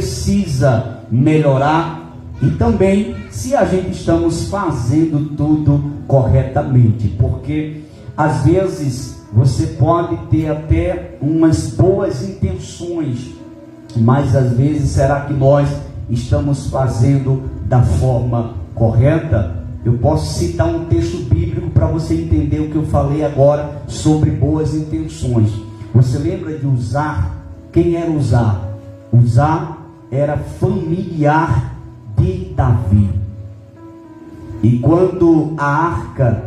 precisa melhorar e também se a gente estamos fazendo tudo corretamente, porque às vezes você pode ter até umas boas intenções, mas às vezes será que nós estamos fazendo da forma correta? Eu posso citar um texto bíblico para você entender o que eu falei agora sobre boas intenções. Você lembra de Uzá? Quem era Uzá? Uzá era familiar de Davi. E quando a arca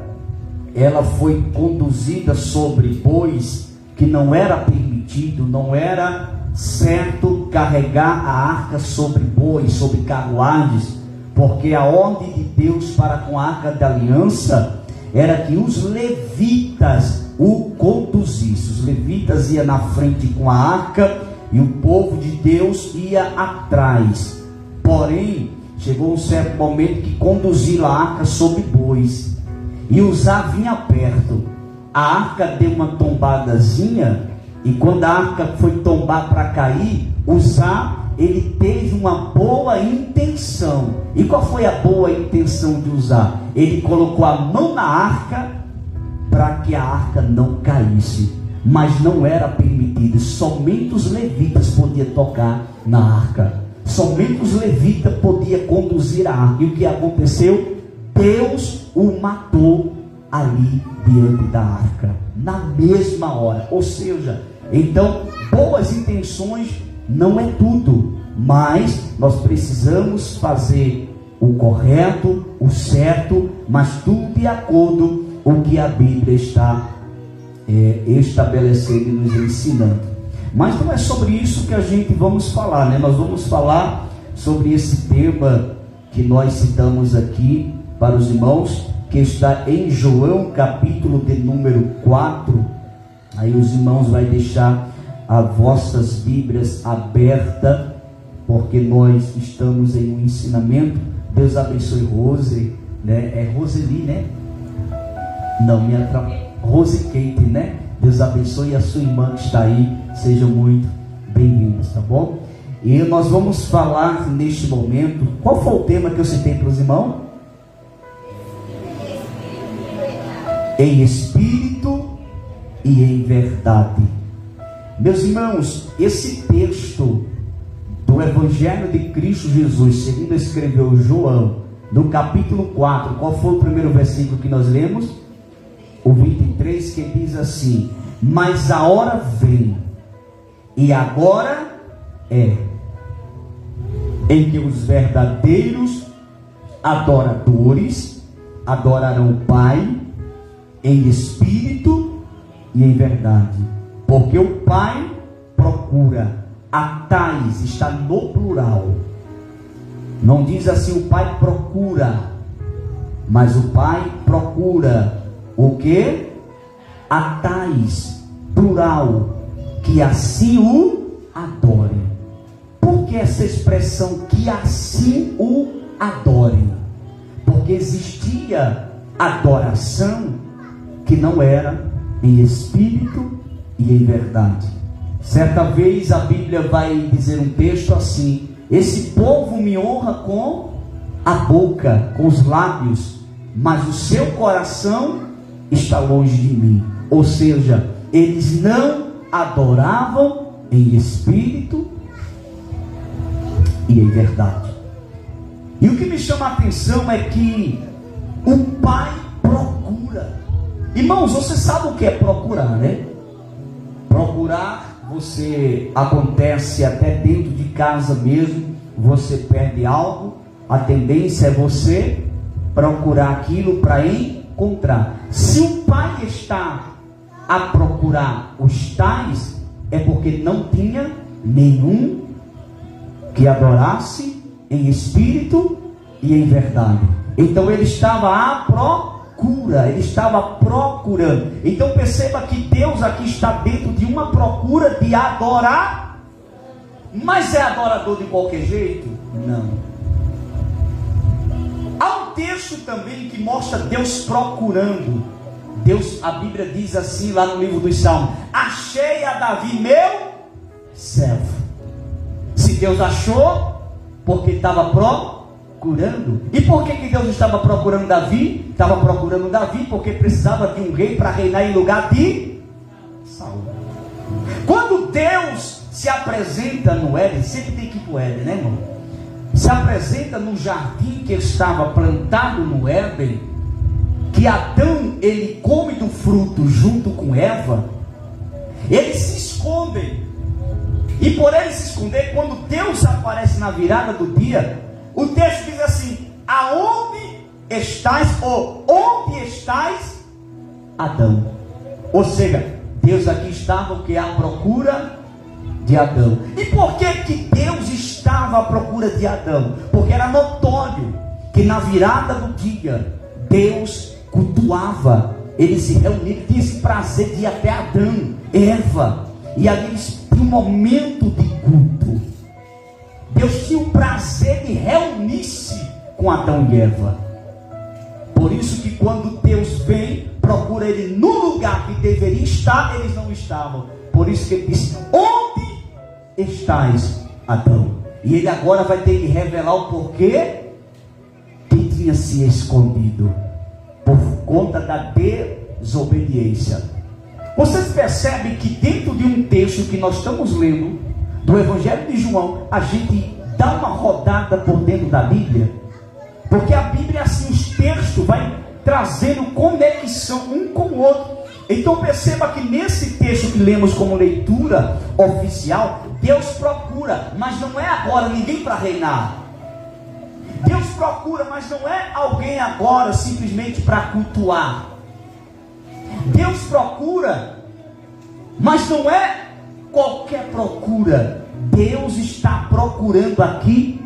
ela foi conduzida sobre bois, que não era permitido, não era certo carregar a arca sobre bois, sobre carruagens, porque a ordem de Deus para com a arca da aliança era que os levitas o conduzissem. Os levitas iam na frente com a arca e o povo de Deus ia atrás. Porém, chegou um certo momento que conduziram a arca sobre bois e Uzá vinha perto. A arca deu uma tombadazinha, e quando a arca foi tombar para cair, Uzá, ele teve uma boa intenção. E qual foi a boa intenção de Uzá? Ele colocou a mão na arca para que a arca não caísse, mas não era permitido. Somente os levitas podiam tocar na arca, somente os levitas podiam conduzir a arca. E o que aconteceu? Deus o matou ali diante da arca, na mesma hora. Ou seja, então, boas intenções não é tudo, mas nós precisamos fazer o correto, o certo, mas tudo de acordo com o que a Bíblia está estabelecendo e nos ensinando. Mas não é sobre isso que a gente vamos falar, né? Nós vamos falar sobre esse tema que nós citamos aqui para os irmãos, que está em João capítulo de número 4. Aí os irmãos vão deixar as vossas Bíblias abertas, porque nós estamos em um ensinamento. Deus abençoe Rose, né? É Roseli, né? Não, me atrapalha. Rose Kate, né? Deus abençoe a sua irmã que está aí. Sejam muito bem-vindos, tá bom? E nós vamos falar neste momento. Qual foi o tema que eu citei para os irmãos? Em espírito e em verdade. Meus irmãos, esse texto do Evangelho de Cristo Jesus, segundo escreveu João, no capítulo 4, qual foi o primeiro versículo que nós lemos? O 23, que diz assim: mas a hora vem, e agora é, em que os verdadeiros adoradores adorarão o Pai em espírito e em verdade, porque o Pai procura a tais, está no plural, não diz assim o Pai procura, mas o Pai procura o que? A tais, plural, que assim o adorem. Por que essa expressão, que assim o adorem? Porque existia adoração que não era em espírito e em verdade. Certa vez a Bíblia vai dizer um texto assim: esse povo me honra com a boca, com os lábios, mas o seu coração está longe de mim. Ou seja, eles não adoravam em espírito e em verdade. E o que me chama a atenção é que o Pai procura. Irmãos, você sabe o que é procurar, né? Procurar, você acontece até dentro de casa mesmo. Você perde algo, a tendência é você procurar aquilo para encontrar. Se o Pai está a procurar os tais, é porque não tinha nenhum que adorasse em espírito e em verdade. Então ele estava à procura, ele estava procurando. Então perceba que Deus aqui está dentro de uma procura de adorar. Mas é adorador de qualquer jeito? Não. Há um texto também que mostra Deus procurando. Deus, a Bíblia diz assim lá no livro dos Salmos: achei a Davi meu servo. Se disse: Deus achou porque estava procurando. E por que Deus estava procurando Davi? Estava procurando Davi porque precisava de um rei para reinar em lugar de Saul. Quando Deus se apresenta no Éden, sempre tem que ir para o Éden, né, irmão? Se apresenta no jardim que estava plantado no Éden, que Adão ele come do fruto junto com Eva, eles se escondem. E por eles se esconder, quando Deus aparece na virada do dia, o texto diz assim: aonde estás, ou onde estás, Adão? Ou seja, Deus aqui estava o que? À procura de Adão. E por que Deus estava à procura de Adão? Porque era notório que na virada do dia Deus cultuava, ele se reunia, tinha esse prazer de ir até Adão, Eva, e ali eles tinham um momento de culto. Deus tinha o prazer de reunir-se com Adão e Eva. Por isso que quando Deus vem, procura ele no lugar que deveria estar, eles não estavam. Por isso que ele disse: onde estás, Adão? E ele agora vai ter que revelar o porquê que tinha se escondido, por conta da desobediência. Vocês percebem que dentro de um texto que nós estamos lendo, do Evangelho de João, a gente dá uma rodada por dentro da Bíblia? Porque a Bíblia, assim, os textos vai trazendo conexão um com o outro. Então perceba que nesse texto que lemos como leitura oficial, Deus procura, mas não é agora ninguém para reinar. Deus procura, mas não é alguém agora simplesmente para cultuar. Deus procura, mas não é qualquer procura. Deus está procurando aqui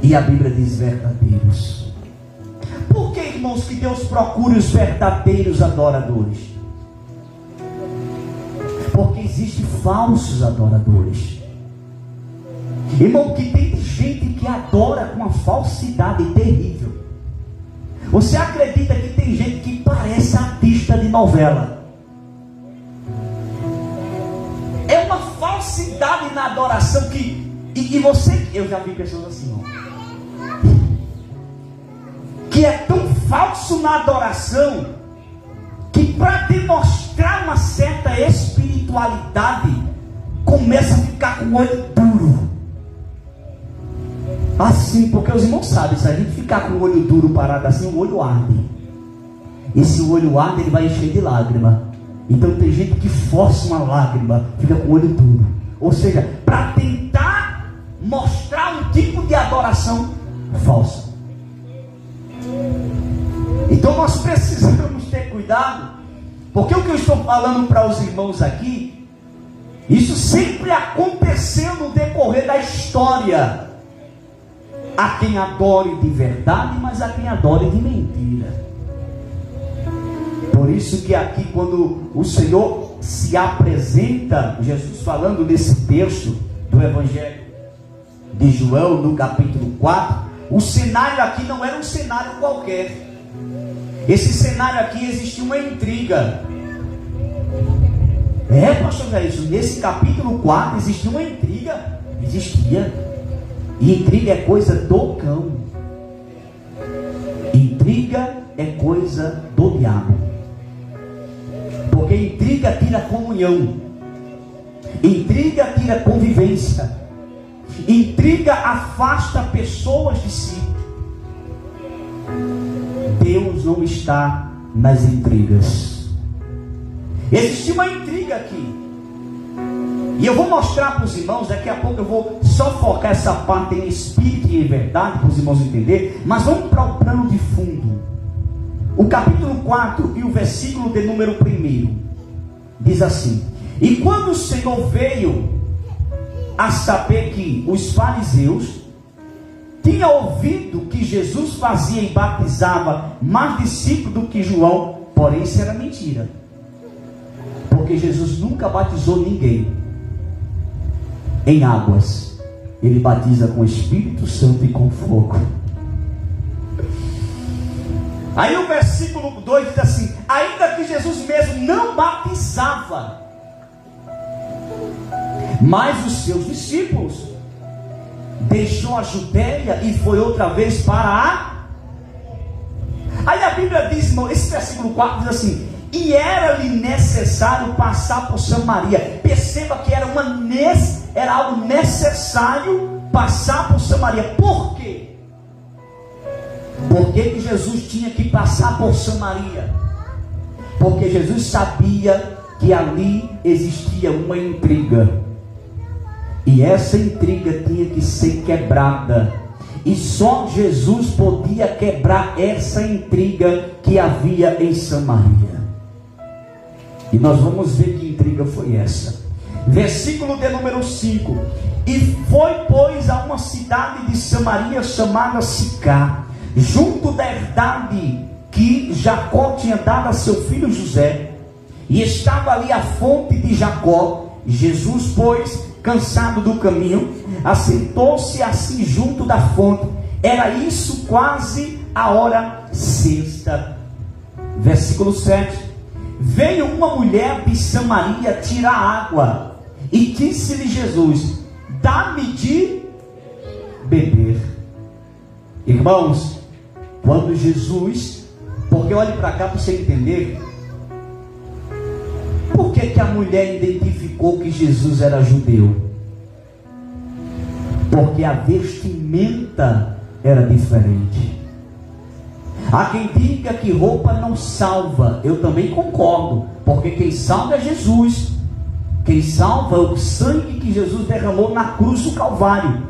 e a Bíblia diz verdadeiros. Por que, irmãos, que Deus procura os verdadeiros adoradores? Porque existem falsos adoradores. Irmão, que tem gente que adora com uma falsidade terrível. Você acredita que tem gente que parece artista de novela? É uma falsidade na adoração que... E você... Eu já vi pessoas assim, ó, que é tão falso na adoração, que para demonstrar uma certa espiritualidade, começa a ficar com o olho duro. Assim, porque os irmãos sabem, se a gente ficar com o olho duro parado assim, o olho arde. E se o olho arde, ele vai encher de lágrima. Então tem gente que força uma lágrima, fica com o olho duro. Ou seja, para tentar mostrar um tipo de adoração falsa. Então nós precisamos ter cuidado, porque o que eu estou falando para os irmãos aqui, isso sempre aconteceu no decorrer da história. Há quem adore de verdade, mas há quem adore de mentira. Por isso que aqui, quando o Senhor se apresenta, Jesus falando desse texto do Evangelho de João, no capítulo 4, o cenário aqui não era um cenário qualquer. Esse cenário aqui existia uma intriga. Pastor Jair, nesse capítulo 4 existia uma intriga? Existia. E intriga é coisa do cão. Intriga é coisa do diabo. Porque intriga tira comunhão. Intriga tira convivência. Intriga afasta pessoas de si. Deus não está nas intrigas. Existe uma intriga aqui. E eu vou mostrar para os irmãos, daqui a pouco eu vou só focar essa parte em espírito e em verdade, para os irmãos entenderem. Mas vamos para o plano de fundo. O capítulo 4 e o versículo de número 1 diz assim: e quando o Senhor veio a saber que os fariseus tinha ouvido que Jesus fazia e batizava mais discípulos do que João, porém isso era mentira, porque Jesus nunca batizou ninguém em águas. Ele batiza com o Espírito Santo e com fogo. Aí o versículo 2 diz assim: ainda que Jesus mesmo não batizava, Mas os seus discípulos deixou a Judéia e foi outra vez para a... Aí a Bíblia diz, esse versículo 4 diz assim: e era-lhe necessário passar por Samaria. Perceba que era algo necessário passar por Samaria. Por quê? Por que Jesus tinha que passar por Samaria? Porque Jesus sabia que ali existia uma intriga, e essa intriga tinha que ser quebrada, e só Jesus podia quebrar essa intriga que havia em Samaria. E nós vamos ver que intriga foi essa. Versículo de número 5: e foi, pois, a uma cidade de Samaria chamada Sicá, junto da herdade que Jacó tinha dado a seu filho José, e estava ali a fonte de Jacó. Jesus, pois, cansado do caminho, assentou-se assim junto da fonte. Era isso quase a hora sexta. Versículo 7: veio uma mulher de Samaria tirar água, e disse-lhe Jesus: dá-me de beber. Irmãos, quando Jesus, porque olhe para cá para você entender, por que a mulher identificou que Jesus era judeu? Porque a vestimenta era diferente. Há quem diga que roupa não salva. Eu também concordo, porque quem salva é Jesus. Quem salva é o sangue que Jesus derramou na cruz do Calvário.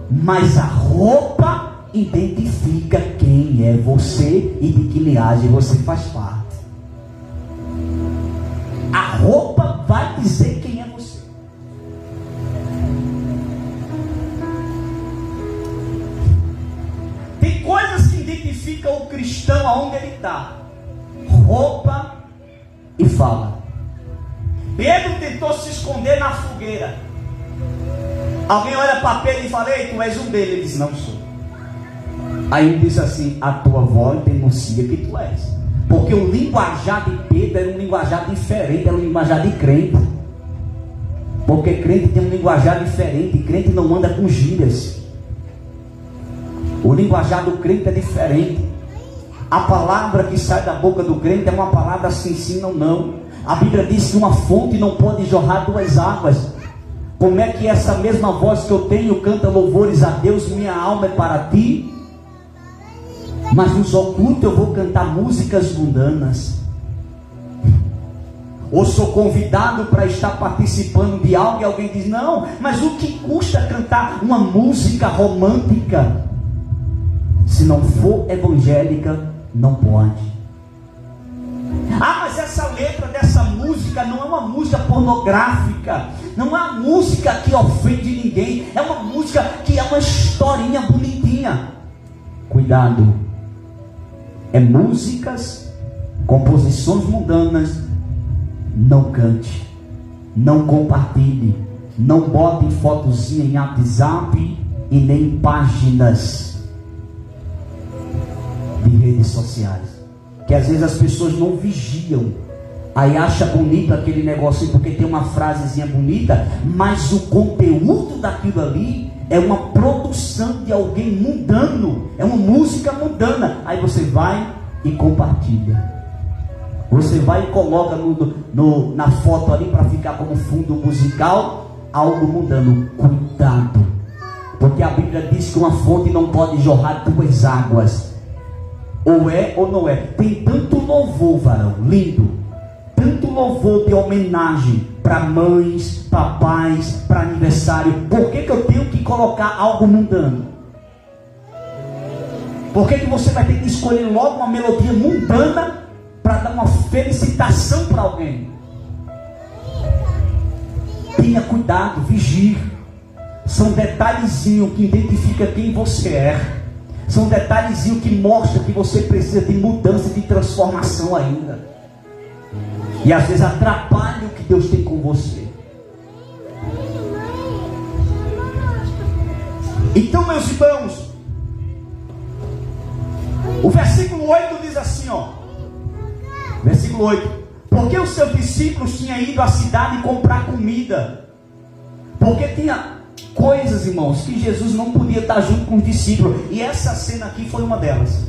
Mas a roupa identifica quem é você e de que linhagem você faz parte. A roupa vai dizer quem é você. Tem coisas que identificam o cristão aonde ele está: roupa e fala. Pedro tentou se esconder na fogueira. Alguém olha para Pedro e fala: ei, tu és um deles. Ele diz: não sou. Aí ele diz assim: a tua voz denuncia que tu és. Porque o linguajar de Pedro era um linguajar diferente, era um linguajar de crente. Porque crente tem um linguajar diferente, crente não anda com gírias. O linguajar do crente é diferente. A palavra que sai da boca do crente é uma palavra assim, sim ou não. A Bíblia diz que uma fonte não pode jorrar duas águas. Como é que essa mesma voz que eu tenho canta louvores a Deus, minha alma é para ti, mas nos ocultos eu vou cantar músicas mundanas? Ou sou convidado para estar participando de algo e alguém diz: não, mas o que custa cantar uma música romântica? Se não for evangélica, não pode. Ah, mas essa letra dessa música não é uma música pornográfica, não é uma música que ofende ninguém, é uma música que é uma historinha bonitinha. Cuidado, é músicas, composições mundanas. Não cante, não compartilhe, não bote fotozinha em WhatsApp e nem em páginas de redes sociais, que às vezes as pessoas não vigiam, aí acha bonito aquele negocinho porque tem uma frasezinha bonita, mas o conteúdo daquilo ali é uma produção de alguém mundano, é uma música mundana. Aí você vai e compartilha, você vai e coloca na foto ali para ficar como fundo musical algo mundano. Cuidado, porque a Bíblia diz que uma fonte não pode jorrar duas águas. Ou é ou não é. Tem tanto louvor, varão, lindo, tanto louvor de homenagem para mães, papais, para aniversário. Por que eu tenho que colocar algo mundano? Por que você vai ter que escolher logo uma melodia mundana para dar uma felicitação para alguém? Tenha cuidado, vigie. São detalhezinhos que identificam quem você é. São detalhezinhos que mostram que você precisa de mudança, de transformação ainda. E às vezes atrapalha o que Deus tem com você. Então, meus irmãos, o versículo 8 diz assim, ó. Versículo 8: porque os seus discípulos tinham ido à cidade comprar comida. Porque tinha coisas, irmãos, que Jesus não podia estar junto com os discípulos. E essa cena aqui foi uma delas.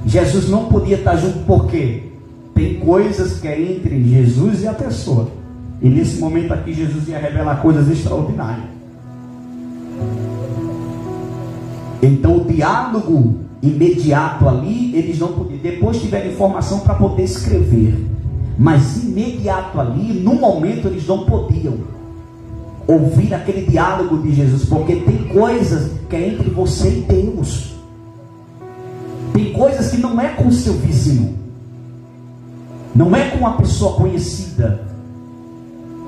Jesus não podia estar junto porque tem coisas que é entre Jesus e a pessoa. E nesse momento aqui Jesus ia revelar coisas extraordinárias. Então o diálogo imediato ali, eles não podiam. Depois tiveram informação para poder escrever. Mas imediato ali, no momento, eles não podiam ouvir aquele diálogo de Jesus. Porque tem coisas que é entre você e Deus. Tem coisas que não é com o seu vizinho. Não é com uma pessoa conhecida.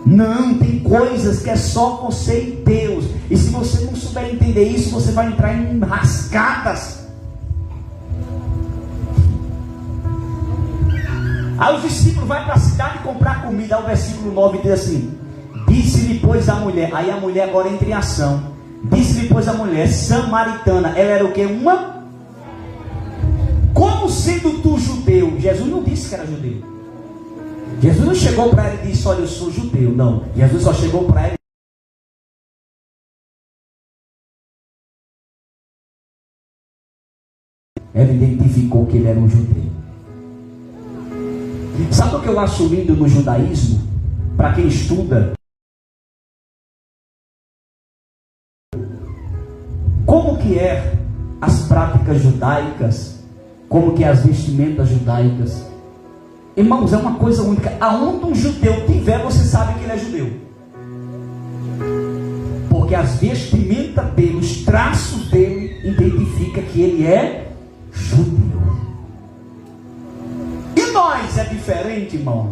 Não, tem coisas que é só você e Deus. E se você não souber entender isso, você vai entrar em rascadas. Aí os discípulos vão para a cidade comprar comida. Aí o versículo 9 diz assim: disse-lhe pois a mulher. Aí a mulher agora entra em ação. Disse-lhe pois a mulher samaritana. Ela era o que? Uma? Como sendo tu judeu? Jesus não disse que era judeu. Jesus não chegou para ela e disse: olha, eu sou judeu. Não, Jesus só chegou para ela. Ela identificou que ele era um judeu. Sabe o que eu acho lindo no judaísmo? Para quem estuda, como que é as práticas judaicas, como que é as vestimentas judaicas. Irmãos, é uma coisa única. Aonde um judeu tiver, você sabe que ele é judeu. Porque as vestimentas dele, os traços dele, identifica que ele é judeu. E nós é diferente, irmão?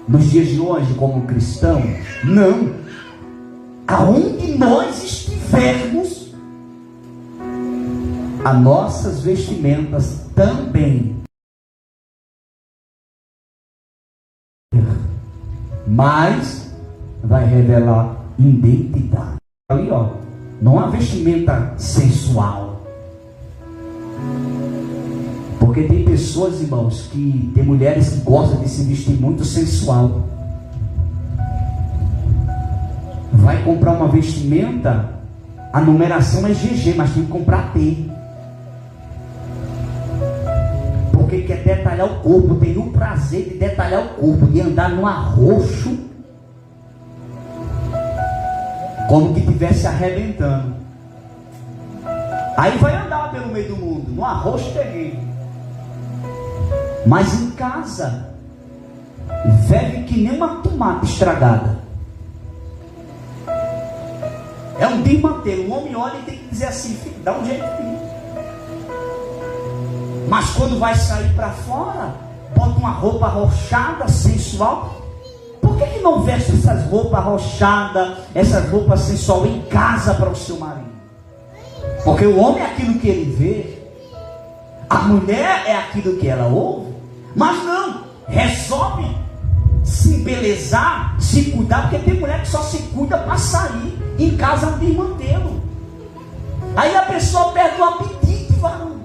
Nos dias de hoje, como cristão? Não. Aonde nós estivermos, as nossas vestimentas também. Mas vai revelar identidade. Ali, ó, não há vestimenta sensual. Porque tem pessoas, irmãos, que tem mulheres que gostam de se vestir muito sensual. Vai comprar uma vestimenta, a numeração é GG, mas tem que comprar T. Porque quer detalhar o corpo, tem o prazer de detalhar o corpo, de andar no arroxo, como que estivesse arrebentando. Aí vai andar pelo meio do mundo, no arroxo terrível. Mas em casa, vive que nem uma tomate estragada. É um desmantelo. O homem olha e tem que dizer assim: filho, dá um jeito, filho. Mas quando vai sair para fora, bota uma roupa arrochada, sensual. Por que não veste essas roupas arrochadas, essas roupas sensual em casa para o seu marido? Porque o homem é aquilo que ele vê, a mulher é aquilo que ela ouve. Mas não, resolve se embelezar, se cuidar, porque tem mulher que só se cuida para sair, em casa é um desmantelo. Aí a pessoa perde o apetite, varão.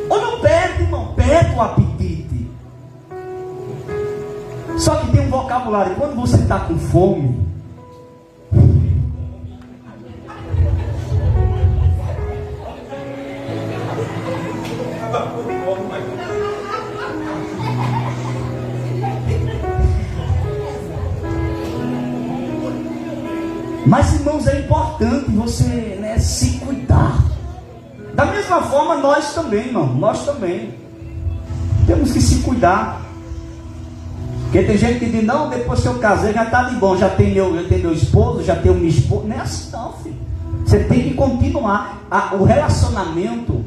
Ou não perde, irmão, perde o apetite. Só que tem um vocabulário. Quando você está com fome, mas irmãos, é importante você, se cuidar. Da mesma forma, nós também, irmão, nós também temos que se cuidar. Porque tem gente que diz: não, depois que eu casei já está de bom, já tem meu esposo, já tenho minha esposa. Não é assim não, filho. Você tem que continuar. O relacionamento,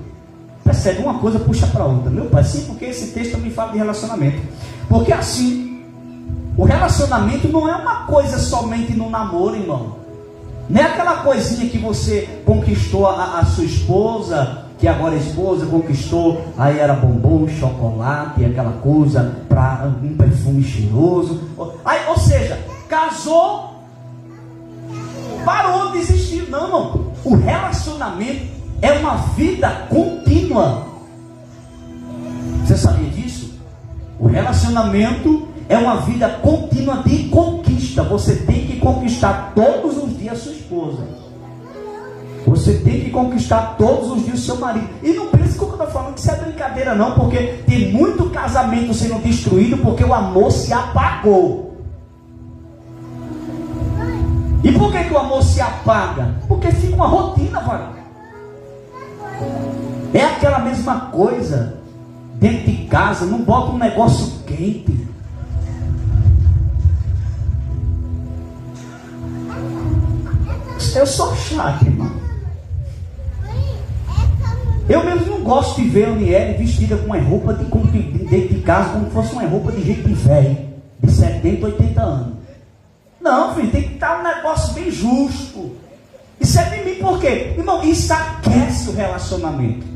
percebe, uma coisa puxa para outra. Meu pai, sim, porque esse texto me fala de relacionamento. Porque assim, o relacionamento não é uma coisa somente no namoro, irmão. Não é aquela coisinha que você conquistou a sua esposa, que agora a esposa conquistou, aí era bombom, chocolate, aquela coisa, para um perfume cheiroso. Aí, ou seja, casou, parou de existir. Não, irmão. O relacionamento é uma vida contínua. Você sabia disso? O relacionamento é uma vida contínua de conquista. você tem que conquistar todos os dias a sua esposa. Você tem que conquistar todos os dias o seu marido. E não pense que eu estou falando que isso é brincadeira não, porque tem muito casamento sendo destruído porque o amor se apagou. E por que o amor se apaga? Porque fica uma rotina, vai. É aquela mesma coisa dentro de casa, não bota um negócio quente. Eu sou chato, irmão. Eu mesmo não gosto de ver a Aniele vestida com uma roupa dentro de casa como se fosse uma roupa de gente velho, de 70, 80 anos. Não, filho, tem que estar um negócio bem justo. Isso é de mim por quê? Irmão, isso aquece o relacionamento.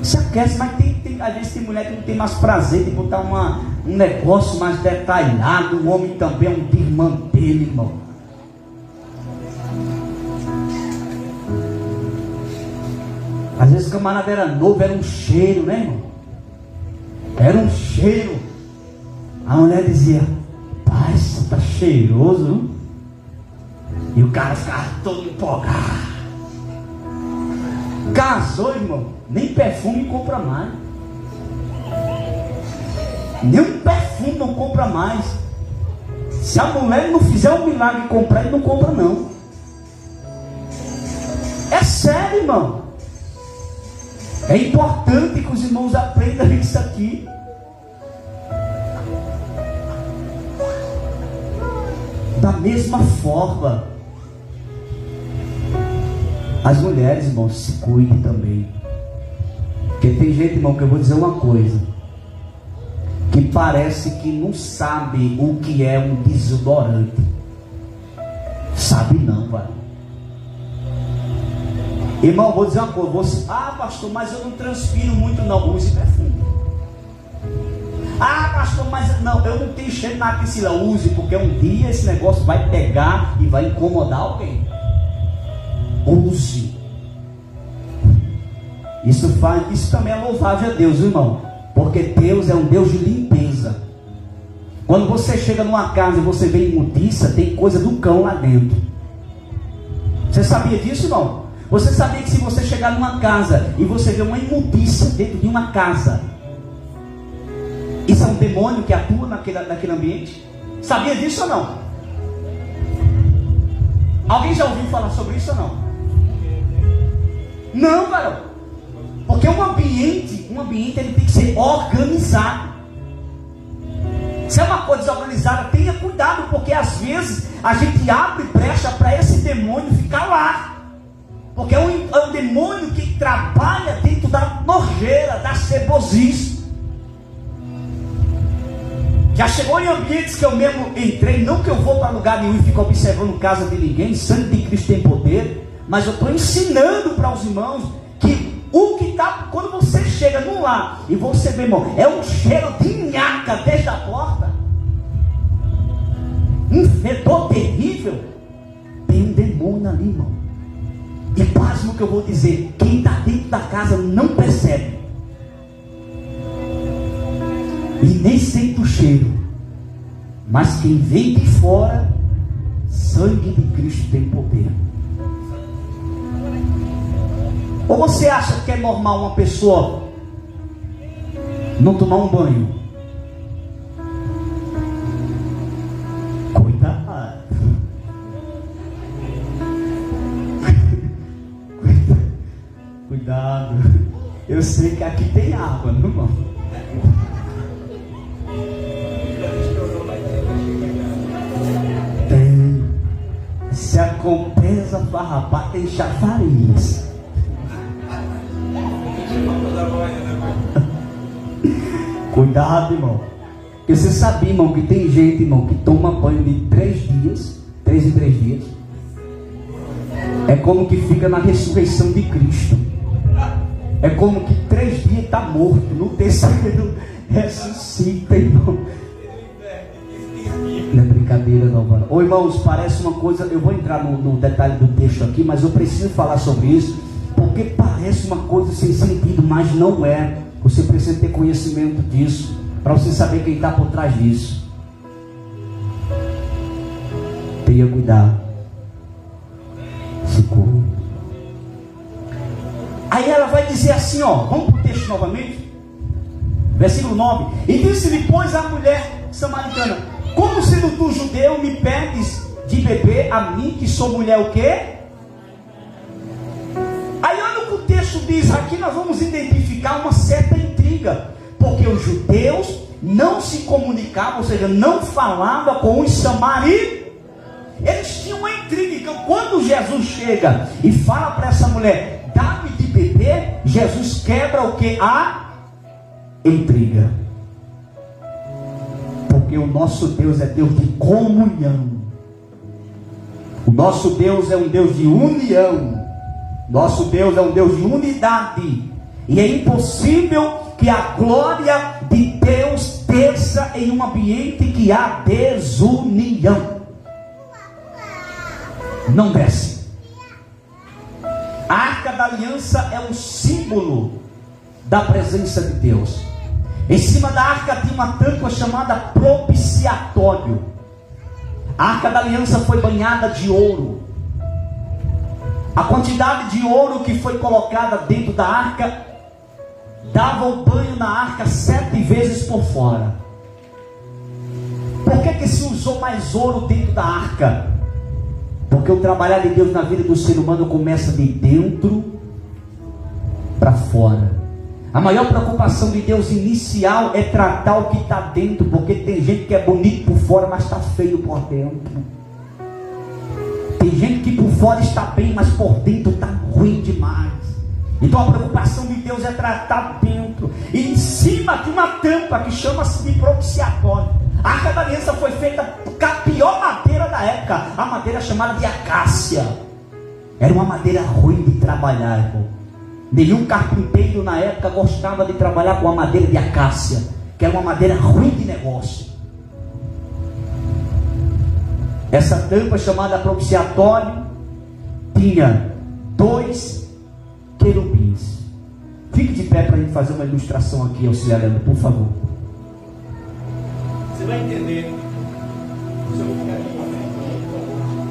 Isso aquece, mas às vezes tem mulher que não tem mais prazer de botar um negócio mais detalhado. O homem também é um irmão dele, irmão. Às vezes o camarada era novo, era um cheiro, né, irmão? Era um cheiro. A mulher dizia: pai, isso tá cheiroso, não? E o cara ficava todo empolgado. Casou, irmão, nem perfume compra mais. Nem um perfume não compra mais. Se a mulher não fizer um milagre e comprar, ele não compra não. É sério, irmão. É importante que os irmãos aprendam isso aqui. Da mesma forma, as mulheres, irmãos, se cuidem também. Porque tem gente, irmão, que eu vou dizer uma coisa, que parece que não sabe o que é um desodorante. Sabe não, vai. Irmão, vou dizer uma coisa. Você, pastor, mas eu não transpiro muito não. Use perfume. Pastor, mas não, eu não tenho cheiro na axila. Use, porque um dia esse negócio vai pegar e vai incomodar alguém. Use. Isso também é louvável a Deus, irmão. Porque Deus é um Deus de limpeza. Quando você chega numa casa e você vê imundícia, tem coisa do cão lá dentro. Você sabia disso, irmão? Você sabia que se você chegar numa casa e você vê uma imundícia dentro de uma casa, isso é um demônio que atua naquele ambiente? Sabia disso ou não? Alguém já ouviu falar sobre isso ou não? Não, garoto. Porque um ambiente ele tem que ser organizado. Se é uma coisa desorganizada, tenha cuidado, porque às vezes a gente abre brecha para esse demônio ficar lá. Porque é um demônio que trabalha dentro da nojeira, da cebosice. Já chegou em ambientes que eu mesmo entrei, não que eu vou para lugar nenhum e fico observando casa de ninguém, sangue de Cristo tem poder, mas eu estou ensinando para os irmãos que o que está, quando você chega num lar e você vê, irmão, é um cheiro de nhaca desde a porta, um fedor terrível, tem um demônio ali, irmão. E pasmo que eu vou dizer, quem está dentro da casa não percebe. E nem sente o cheiro. Mas quem vem de fora, sangue de Cristo tem poder. Ou você acha que é normal uma pessoa não tomar um banho? Cuidado. Cuidado. Eu sei que aqui tem água, não, irmão? Tem. Se a compensa farrapar, tem chafariz. Cuidado, irmão. Porque você sabia, irmão, que tem gente, irmão, que toma banho de 3 dias, 3 em 3 dias. É como que fica na ressurreição de Cristo. É como que 3 dias está morto, no terceiro ressuscita, irmão. Não é brincadeira não, mano. Ô irmãos, parece uma coisa, eu vou entrar no detalhe do texto aqui, mas eu preciso falar sobre isso, porque parece uma coisa sem sentido, mas não é. Você precisa ter conhecimento disso, para você saber quem está por trás disso. Tenha cuidado. Se curve. Aí ela vai dizer assim, ó, vamos para o texto novamente. Versículo 9. E disse-lhe, pois, a mulher samaritana: como sendo tu judeu me pedes de beber a mim, que sou mulher o quê? Aí olha o que o texto diz. Aqui nós vamos identificar uma certa intriga, porque os judeus não se comunicavam, ou seja, não falavam com os samaritanos. Eles tinham uma intriga. Então, quando Jesus chega e fala para essa mulher, dá-me de beber, Jesus quebra o que? A intriga. Porque o nosso Deus é Deus de comunhão. O nosso Deus é um Deus de união. Nosso Deus é um Deus de unidade. E é impossível que a glória de Deus desça em um ambiente que há desunião. Não desce. A Arca da Aliança é um símbolo da presença de Deus. Em cima da arca tinha uma tampa chamada propiciatório. A Arca da Aliança foi banhada de ouro. A quantidade de ouro que foi colocada dentro da arca dava o banho na arca 7 vezes por fora. Por que se usou mais ouro dentro da arca? Porque o trabalhar de Deus na vida do ser humano começa de dentro para fora. A maior preocupação de Deus inicial é tratar o que está dentro, porque tem gente que é bonito por fora, mas está feio por dentro. Tem gente que por fora está bem, mas por dentro está ruim demais. Então a preocupação de Deus é tratar dentro. E em cima de uma tampa que chama-se de propiciatório. A Arca da Aliança foi feita com a pior madeira da época, a madeira chamada de acácia. Era uma madeira ruim de trabalhar, irmão. Nenhum carpinteiro na época gostava de trabalhar com a madeira de acácia, que era uma madeira ruim de negócio. Essa tampa chamada propiciatório tinha 2 querubins. Fique de pé para a gente fazer uma ilustração aqui, auxiliando, por favor. Você vai entender. Se eu ficar aqui,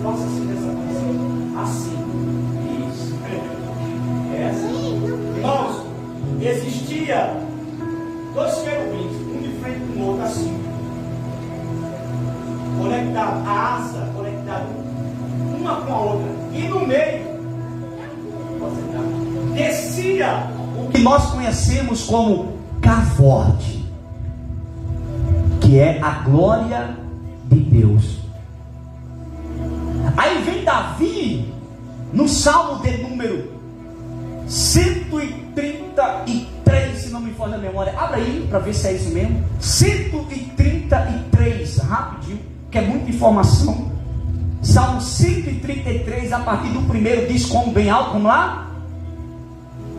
faça assim dessa posição. Assim. Isso. É assim. Irmãos, existia 2 querubins, um de frente com o outro assim. Conectado, a asa conectada uma com a outra. E no meio, descia o que nós conhecemos como cavode, que é a glória de Deus. Aí vem Davi no Salmo de número 133, se não me falha a memória. Abra aí para ver se é isso mesmo. 133, rapidinho, que é muita informação. Salmo 133, a partir do primeiro, diz como bem alto, vamos lá?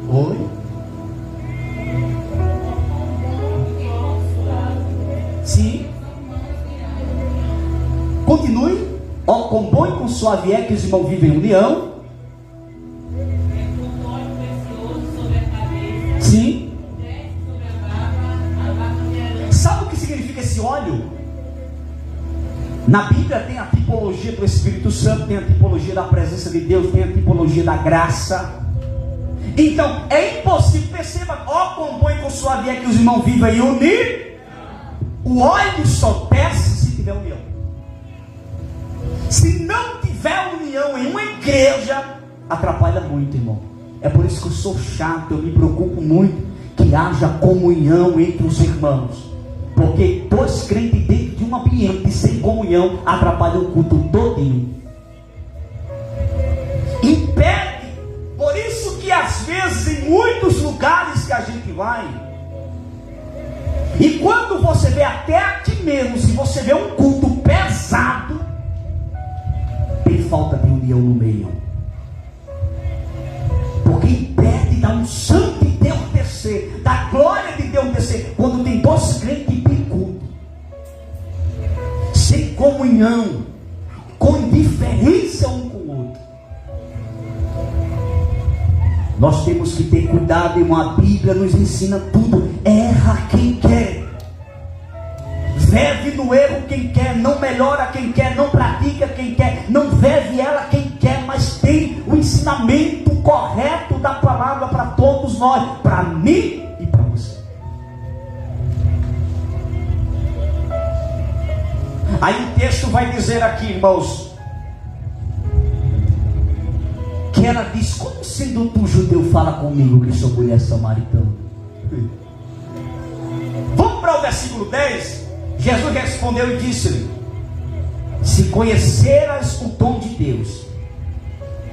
Oi? Sim. Continue. Ó, com bom e com suave é que os irmãos vivem em união. Sim. Sabe o que significa esse óleo? Na Bíblia tem a tipologia do Espírito Santo, tem a tipologia da presença de Deus, tem a tipologia da graça. Então é impossível, perceba, ó, com bom e com suave é que os irmãos vivem unidos. O óleo só desce se tiver união. Se não tiver união em uma igreja, atrapalha muito, irmão. É por isso que eu sou chato, eu me preocupo muito que haja comunhão entre os irmãos. Porque 2 crentes dentro de um ambiente sem comunhão atrapalham o culto todinho. Impede. Por isso que às vezes em muitos lugares que a gente vai, e quando você vê até aqui mesmo, se você vê um culto pesado, tem falta de união no meio. Porque impede da unção de Deus descer, da glória de Deus descer, quando tem 2 crentes picudos, sem comunhão, com indiferença um com o outro. Nós temos que ter cuidado, irmão. A Bíblia nos ensina tudo. Erra quem quer. Vive no erro quem quer, não melhora quem quer, não pratica quem quer, não vive ela quem quer, mas tem o ensinamento correto da palavra para todos nós, para mim e para você. Aí o texto vai dizer aqui, irmãos, que ela diz: como sendo tu judeu fala comigo que sou mulher samaritana? Vamos para o versículo 10. Jesus respondeu e disse-lhe: se conheceras o dom de Deus,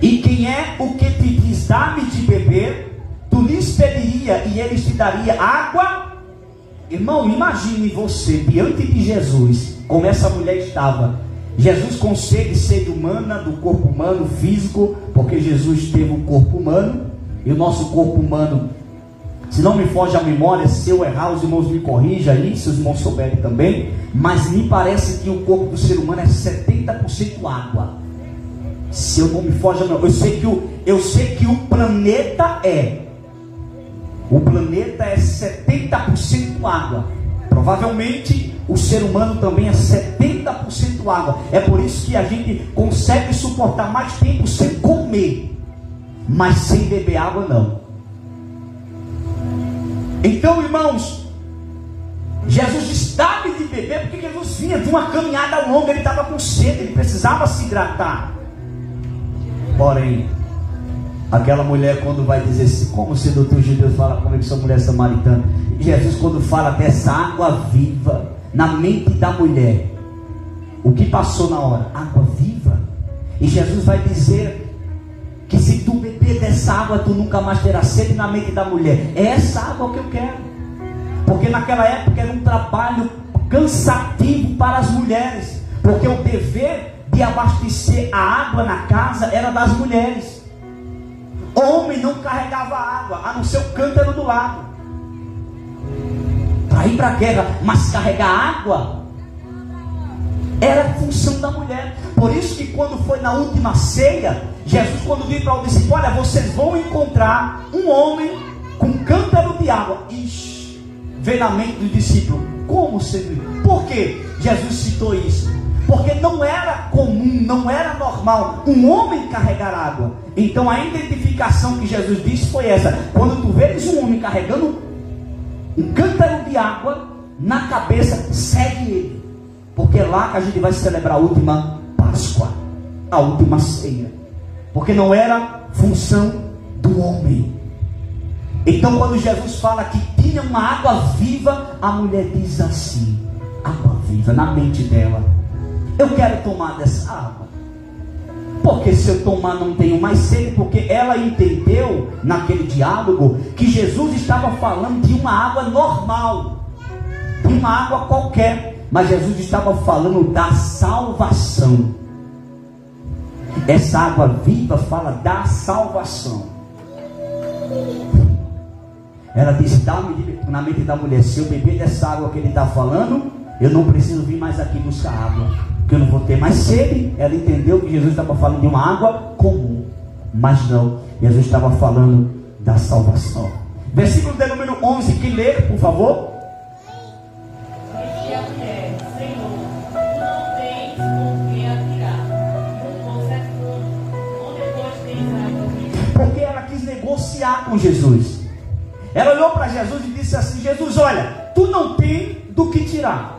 e quem é o que te diz dá-me de beber, tu lhes pediria e eles te daria água. Irmão, imagine você diante de Jesus, como essa mulher estava. Jesus com sede humana, do corpo humano, físico, porque Jesus teve um corpo humano, e o nosso corpo humano, se não me foge a memória, se eu errar, os irmãos me corrijam aí, se os irmãos souberem também, mas me parece que o corpo do ser humano é 70% água. Se eu não me foge a memória, eu sei que o planeta é 70% água. Provavelmente o ser humano também é 70% água. É por isso que a gente consegue suportar mais tempo sem comer, mas sem beber água não. Então, irmãos, Jesus disse: dá-me de beber, porque Jesus vinha de uma caminhada longa, ele estava com sede, ele precisava se hidratar. Porém, aquela mulher, quando vai dizer assim: como sendo tu judeu fala comigo que sou mulher samaritana, Jesus, quando fala dessa água viva na mente da mulher, o que passou na hora? Água viva. E Jesus vai dizer que se tu beber dessa água, tu nunca mais terás sede. Na mente da mulher, é essa água que eu quero, porque naquela época era um trabalho cansativo para as mulheres, porque o dever de abastecer a água na casa era das mulheres. O homem não carregava água, a não ser o cântaro do lado para ir para a guerra, mas carregar água era função da mulher. Por isso que quando foi na última ceia, Jesus, quando disse para o discípulo: olha, vocês vão encontrar um homem com um cântaro de água. Ixi, veio na mente do discípulo: como sempre? Por que Jesus citou isso? Porque não era comum, não era normal um homem carregar água. Então a identificação que Jesus disse foi essa: quando tu vês um homem carregando um cântaro de água na cabeça, segue ele, porque é lá que a gente vai celebrar a última Páscoa, a última ceia, porque não era função do homem. Então quando Jesus fala que tinha uma água viva, a mulher diz assim: água viva, na mente dela: eu quero tomar dessa água, porque se eu tomar não tenho mais sede. Porque ela entendeu naquele diálogo que Jesus estava falando de uma água normal, de uma água qualquer, mas Jesus estava falando da salvação. Essa água viva fala da salvação. Ela disse: dá-me, na mente da mulher, se eu beber dessa água que ele está falando, eu não preciso vir mais aqui buscar água, porque eu não vou ter mais sede. Ela entendeu que Jesus estava falando de uma água comum, mas não, Jesus estava falando da salvação. Versículo de número 11, que lê, por favor. Disse a mulher: Senhor, tu não tens com que atirar, o poço é fundo, onde depois tens água viva. Porque ela quis negociar com Jesus. Ela olhou para Jesus e disse assim: Jesus, olha, tu não tem do que tirar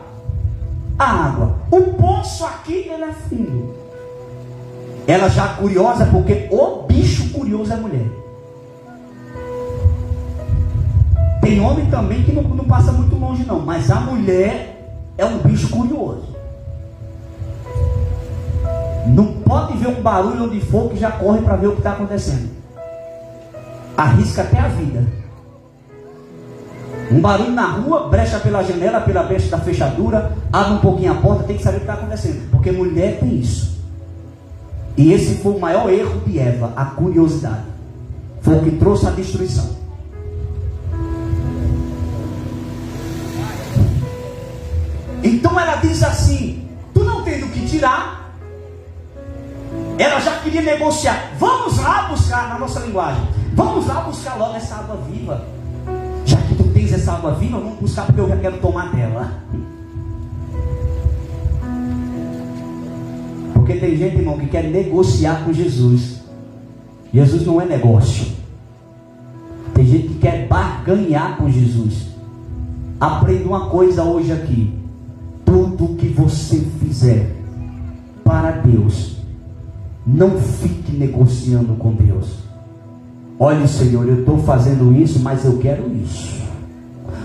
a água, o poço aqui ele é fundo. Ela já curiosa, porque o bicho curioso é mulher. Tem homem também que não passa muito longe não, mas a mulher é um bicho curioso. Não pode ver um barulho onde for que já corre para ver o que está acontecendo. Arrisca até a vida. Um barulho na rua, brecha pela janela, pela brecha da fechadura, abre um pouquinho a porta, tem que saber o que está acontecendo, porque mulher tem isso. E esse foi o maior erro de Eva, a curiosidade. Foi o que trouxe a destruição. Então ela diz assim: tu não tem do que tirar. Ela já queria negociar. Vamos lá buscar, na nossa linguagem, vamos lá buscar logo essa água viva. Já que tu tens essa água viva, vamos buscar, porque eu já quero tomar dela. Porque tem gente, irmão, que quer negociar com Jesus. Jesus não é negócio. Tem gente que quer barganhar com Jesus. Aprenda uma coisa hoje aqui: tudo que você fizer para Deus, não fique negociando com Deus. Olha, Senhor, eu estou fazendo isso, mas eu quero isso.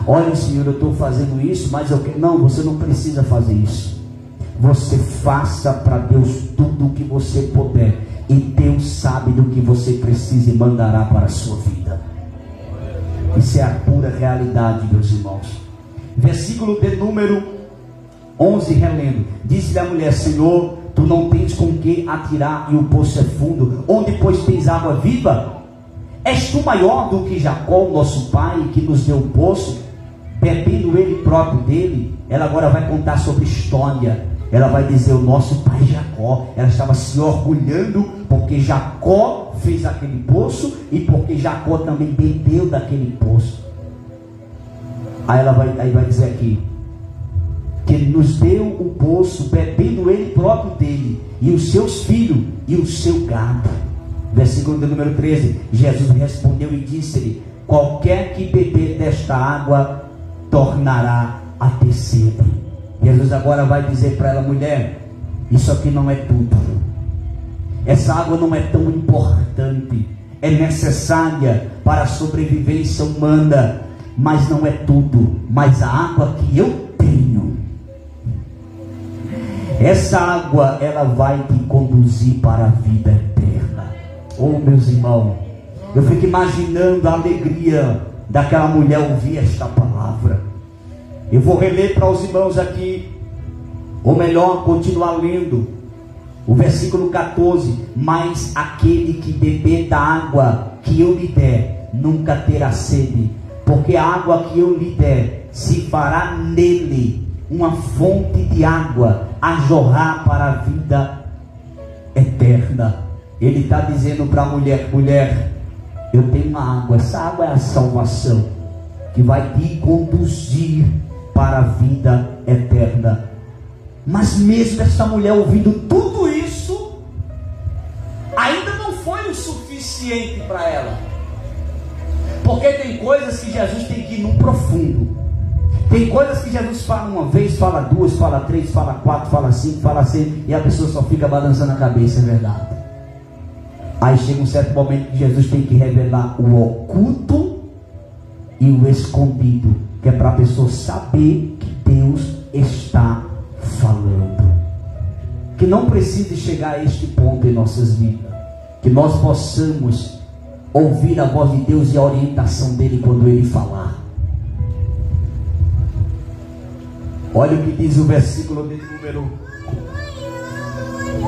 Olha, Senhor, eu estou fazendo isso, mas eu quero. Não, você não precisa fazer isso. Você faça para Deus tudo o que você puder, e Deus sabe do que você precisa e mandará para a sua vida. Isso é a pura realidade, meus irmãos. Versículo de número 11, relendo. Disse-lhe a mulher: Senhor, tu não tens com que atirar, e o poço é fundo. Onde, pois, tens água viva? És tu maior do que Jacó, nosso pai, que nos deu o poço, bebendo ele próprio dele? Ela agora vai contar sobre história. Ela vai dizer: o nosso pai Jacó. Ela estava se orgulhando porque Jacó fez aquele poço e porque Jacó também bebeu daquele poço. Aí vai dizer aqui que ele nos deu o poço, bebendo ele próprio dele, e os seus filhos e o seu gado. Versículo de número 13. Jesus respondeu e disse-lhe: qualquer que beber desta água tornará a ter sede. Jesus agora vai dizer para ela: mulher, isso aqui não é tudo. Essa água não é tão importante. É necessária para a sobrevivência humana, mas não é tudo. Mas a água que eu tenho, essa água, ela vai te conduzir para a vida eterna. Oh, meus irmãos, eu fico imaginando a alegria daquela mulher ouvir esta palavra. Eu vou reler para os irmãos aqui, ou melhor, continuar lendo o versículo 14. Mas aquele que beber da água que eu lhe der, nunca terá sede, porque a água que eu lhe der se fará nele uma fonte de água a jorrar para a vida eterna. Ele está dizendo para a mulher: mulher, eu tenho uma água. Essa água é a salvação, que vai te conduzir para a vida eterna. Mas mesmo essa mulher ouvindo tudo isso, ainda não foi o suficiente para ela. Porque tem coisas que Jesus tem que ir no profundo. Tem coisas que Jesus fala uma vez, fala duas, fala três, fala quatro, fala cinco, fala seis, e a pessoa só fica balançando a cabeça. É verdade. Aí chega um certo momento que Jesus tem que revelar o oculto e o escondido, que é para a pessoa saber que Deus está falando. Que não precise chegar a este ponto em nossas vidas, que nós possamos ouvir a voz de Deus e a orientação dele quando ele falar. Olha o que diz o versículo de número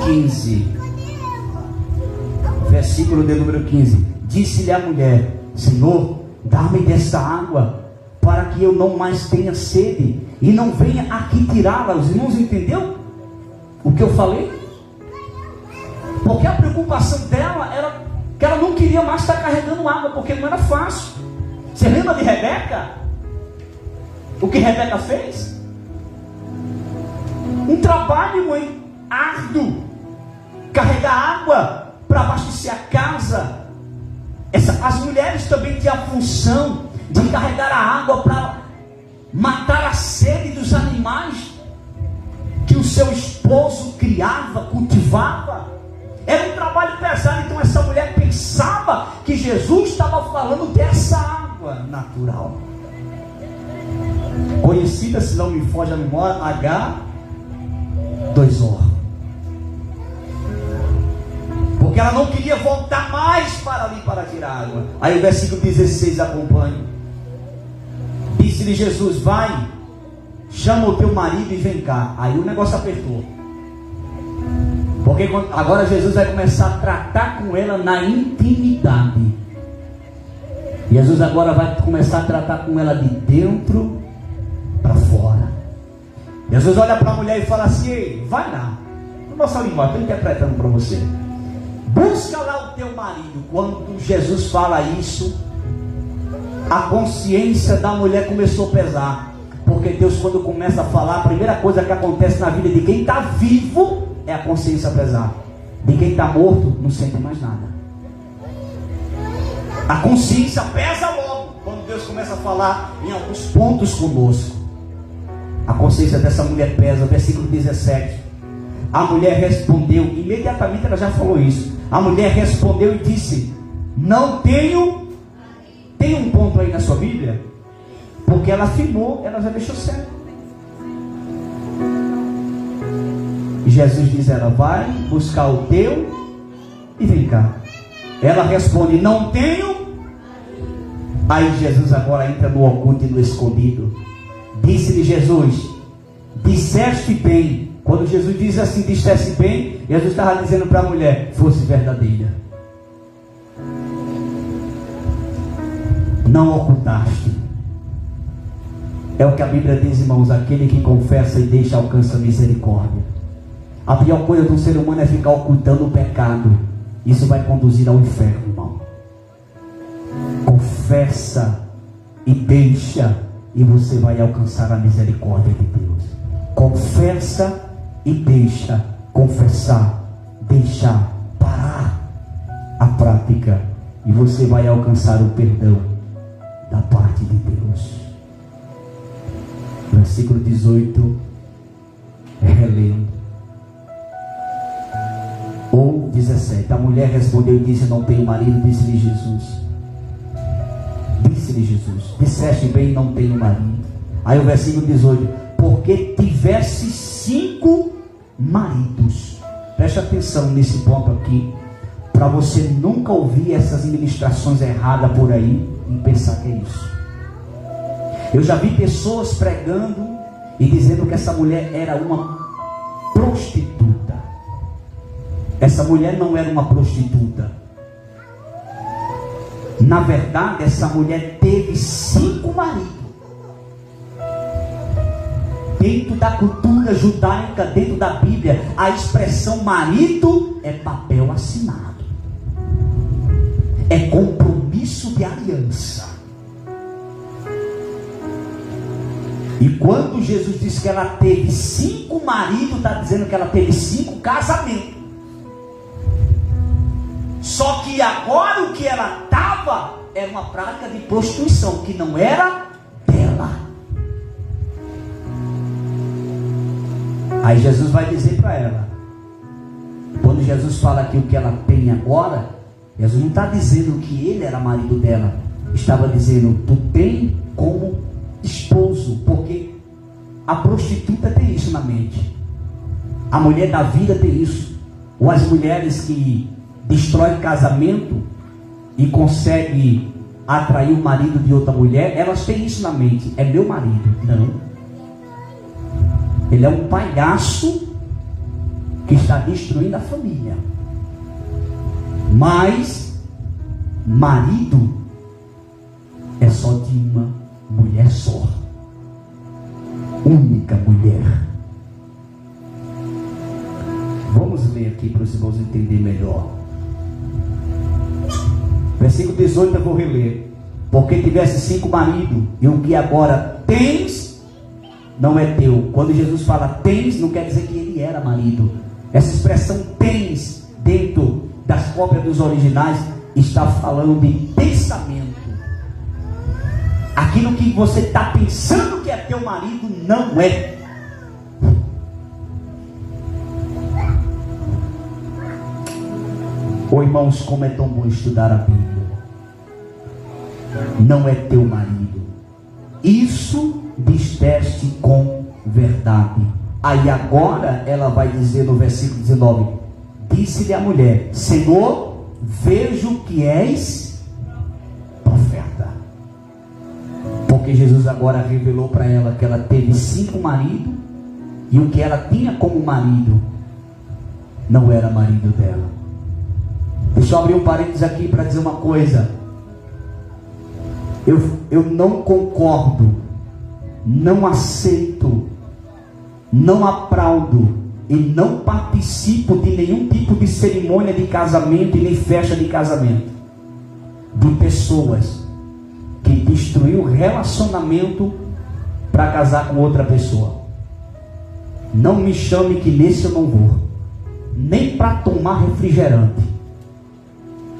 15. Versículo de número 15. Disse-lhe a mulher: Senhor, dá-me dessa água, para que eu não mais tenha sede, e não venha aqui tirá-la. Os irmãos entenderam o que eu falei? Porque a preocupação dela era que ela não queria mais estar carregando água, porque não era fácil. Você lembra de Rebeca? O que Rebeca fez? Um trabalho, mãe, árduo. Carregar água para abastecer a casa. As mulheres também tinham a função de carregar a água para matar a sede dos animais que o seu esposo criava, cultivava. Era um trabalho pesado. Então essa mulher pensava que Jesus estava falando dessa água natural, conhecida, se não me foge a memória, H2O. Porque ela não queria voltar mais para ali para tirar água. Aí o versículo 16 acompanha. Disse-lhe Jesus: vai, chama o teu marido e vem cá. Aí o negócio apertou. Porque agora Jesus vai começar a tratar com ela na intimidade. Jesus agora vai começar a tratar com ela de dentro para fora. Jesus olha para a mulher e fala assim: ei, vai lá. Na nossa linguagem, estou interpretando para você. Busca lá o teu marido. Quando Jesus fala isso, a consciência da mulher começou a pesar. Porque Deus, quando começa a falar, a primeira coisa que acontece na vida de quem está vivo é a consciência pesar. De quem está morto, não sente mais nada. A consciência pesa logo quando Deus começa a falar em alguns pontos conosco. A consciência dessa mulher pesa. Versículo 17. A mulher respondeu, imediatamente ela já falou isso. A mulher respondeu e disse: não tenho. Tem um ponto aí na sua Bíblia? Porque ela afirmou, ela já deixou certo. E Jesus diz a ela: vai buscar o teu e vem cá. Ela responde: não tenho. Aí Jesus agora entra no oculto e no escondido. Disse-lhe Jesus: disseste bem. Quando Jesus diz assim, disseste bem, Jesus estava dizendo para a mulher: fosse verdadeira. Não ocultaste. É o que a Bíblia diz, irmãos: aquele que confessa e deixa alcança misericórdia. A pior coisa do ser humano é ficar ocultando o pecado. Isso vai conduzir ao inferno, irmão. Confessa e deixa, e você vai alcançar a misericórdia de Deus. Confessa e deixa. Confessar, deixar, parar a prática, e você vai alcançar o perdão da parte de Deus. Versículo 18, relendo. Ou 17. A mulher respondeu e disse: não tenho marido. Disse-lhe Jesus: disseste bem, não tenho marido. Aí o versículo 18: porque tivesse 5 maridos. Preste atenção nesse ponto aqui, para você nunca ouvir essas ministrações erradas por aí e pensar que é isso. Eu já vi pessoas pregando e dizendo que essa mulher era uma prostituta. Essa mulher não era uma prostituta. Na verdade, essa mulher teve 5 maridos. Dentro da cultura judaica, dentro da Bíblia, a expressão marido é papel assinado. É compromisso de aliança. E quando Jesus diz que ela teve 5 maridos, está dizendo que ela teve 5 casamentos. Só que agora o que ela estava era uma prática de prostituição, que não era dela. Aí Jesus vai dizer para ela, quando Jesus fala aqui o que ela tem agora, Jesus não está dizendo que ele era marido dela, estava dizendo: tu tem como esposo, porque a prostituta tem isso na mente, a mulher da vida tem isso, ou as mulheres que destrói casamento e consegue atrair o marido de outra mulher, elas têm isso na mente: é meu marido. Não, ele é um palhaço que está destruindo a família. Mas marido é só de uma mulher só, única mulher. Vamos ler aqui para os irmãos entenderem melhor. Versículo 18 eu vou reler. Porque tivesse 5 maridos, e o que agora tens não é teu. Quando Jesus fala tens, não quer dizer que ele era marido. Essa expressão tens, dentro das cópias dos originais, está falando de pensamento. Aquilo que você está pensando que é teu marido, não é. Oh, irmãos, como é tão bom estudar a Bíblia. Não é teu marido. Isso disseste com verdade. Aí agora ela vai dizer no versículo 19: disse-lhe a mulher: Senhor, vejo que és profeta. Porque Jesus agora revelou para ela que ela teve 5 maridos, e o que ela tinha como marido não era marido dela. Deixa eu abrir um parênteses aqui para dizer uma coisa. Eu não concordo, não aceito, não aplaudo e não participo de nenhum tipo de cerimônia de casamento e nem festa de casamento de pessoas que destruíram o relacionamento para casar com outra pessoa. Não me chame que nesse eu não vou. Nem para tomar refrigerante.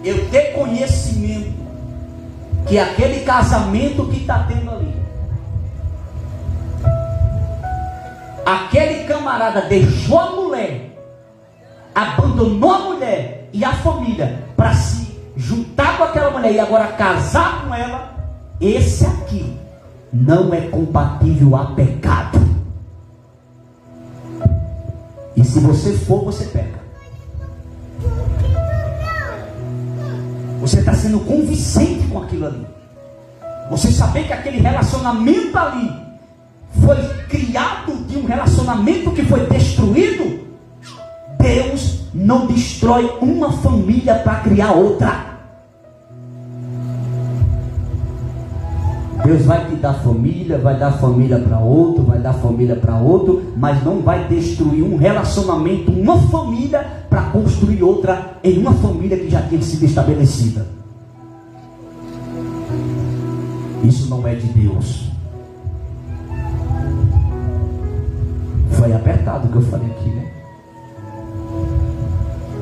Eu ter conhecimento que aquele casamento que está tendo ali, aquele camarada deixou a mulher, abandonou a mulher e a família para se juntar com aquela mulher e agora casar com ela. Esse aqui não é compatível a pecado. E se você for, você peca. Você está sendo convincente com aquilo ali. Você saber que aquele relacionamento ali foi criado de um relacionamento que foi destruído. Deus não destrói uma família para criar outra. Deus vai te dar família, vai dar família para outro, vai dar família para outro, mas não vai destruir um relacionamento, uma família, para construir outra em uma família que já tinha sido estabelecida. Isso não é de Deus. Foi apertado o que eu falei aqui, né?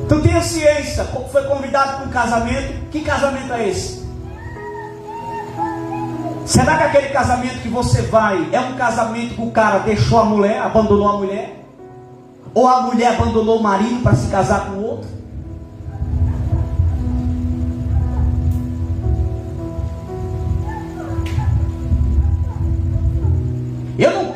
Então tenha ciência. Foi convidado para um casamento. Que casamento é esse? Será que aquele casamento que você vai é um casamento que o cara deixou a mulher, abandonou a mulher? Ou a mulher abandonou o marido para se casar com o outro? Eu não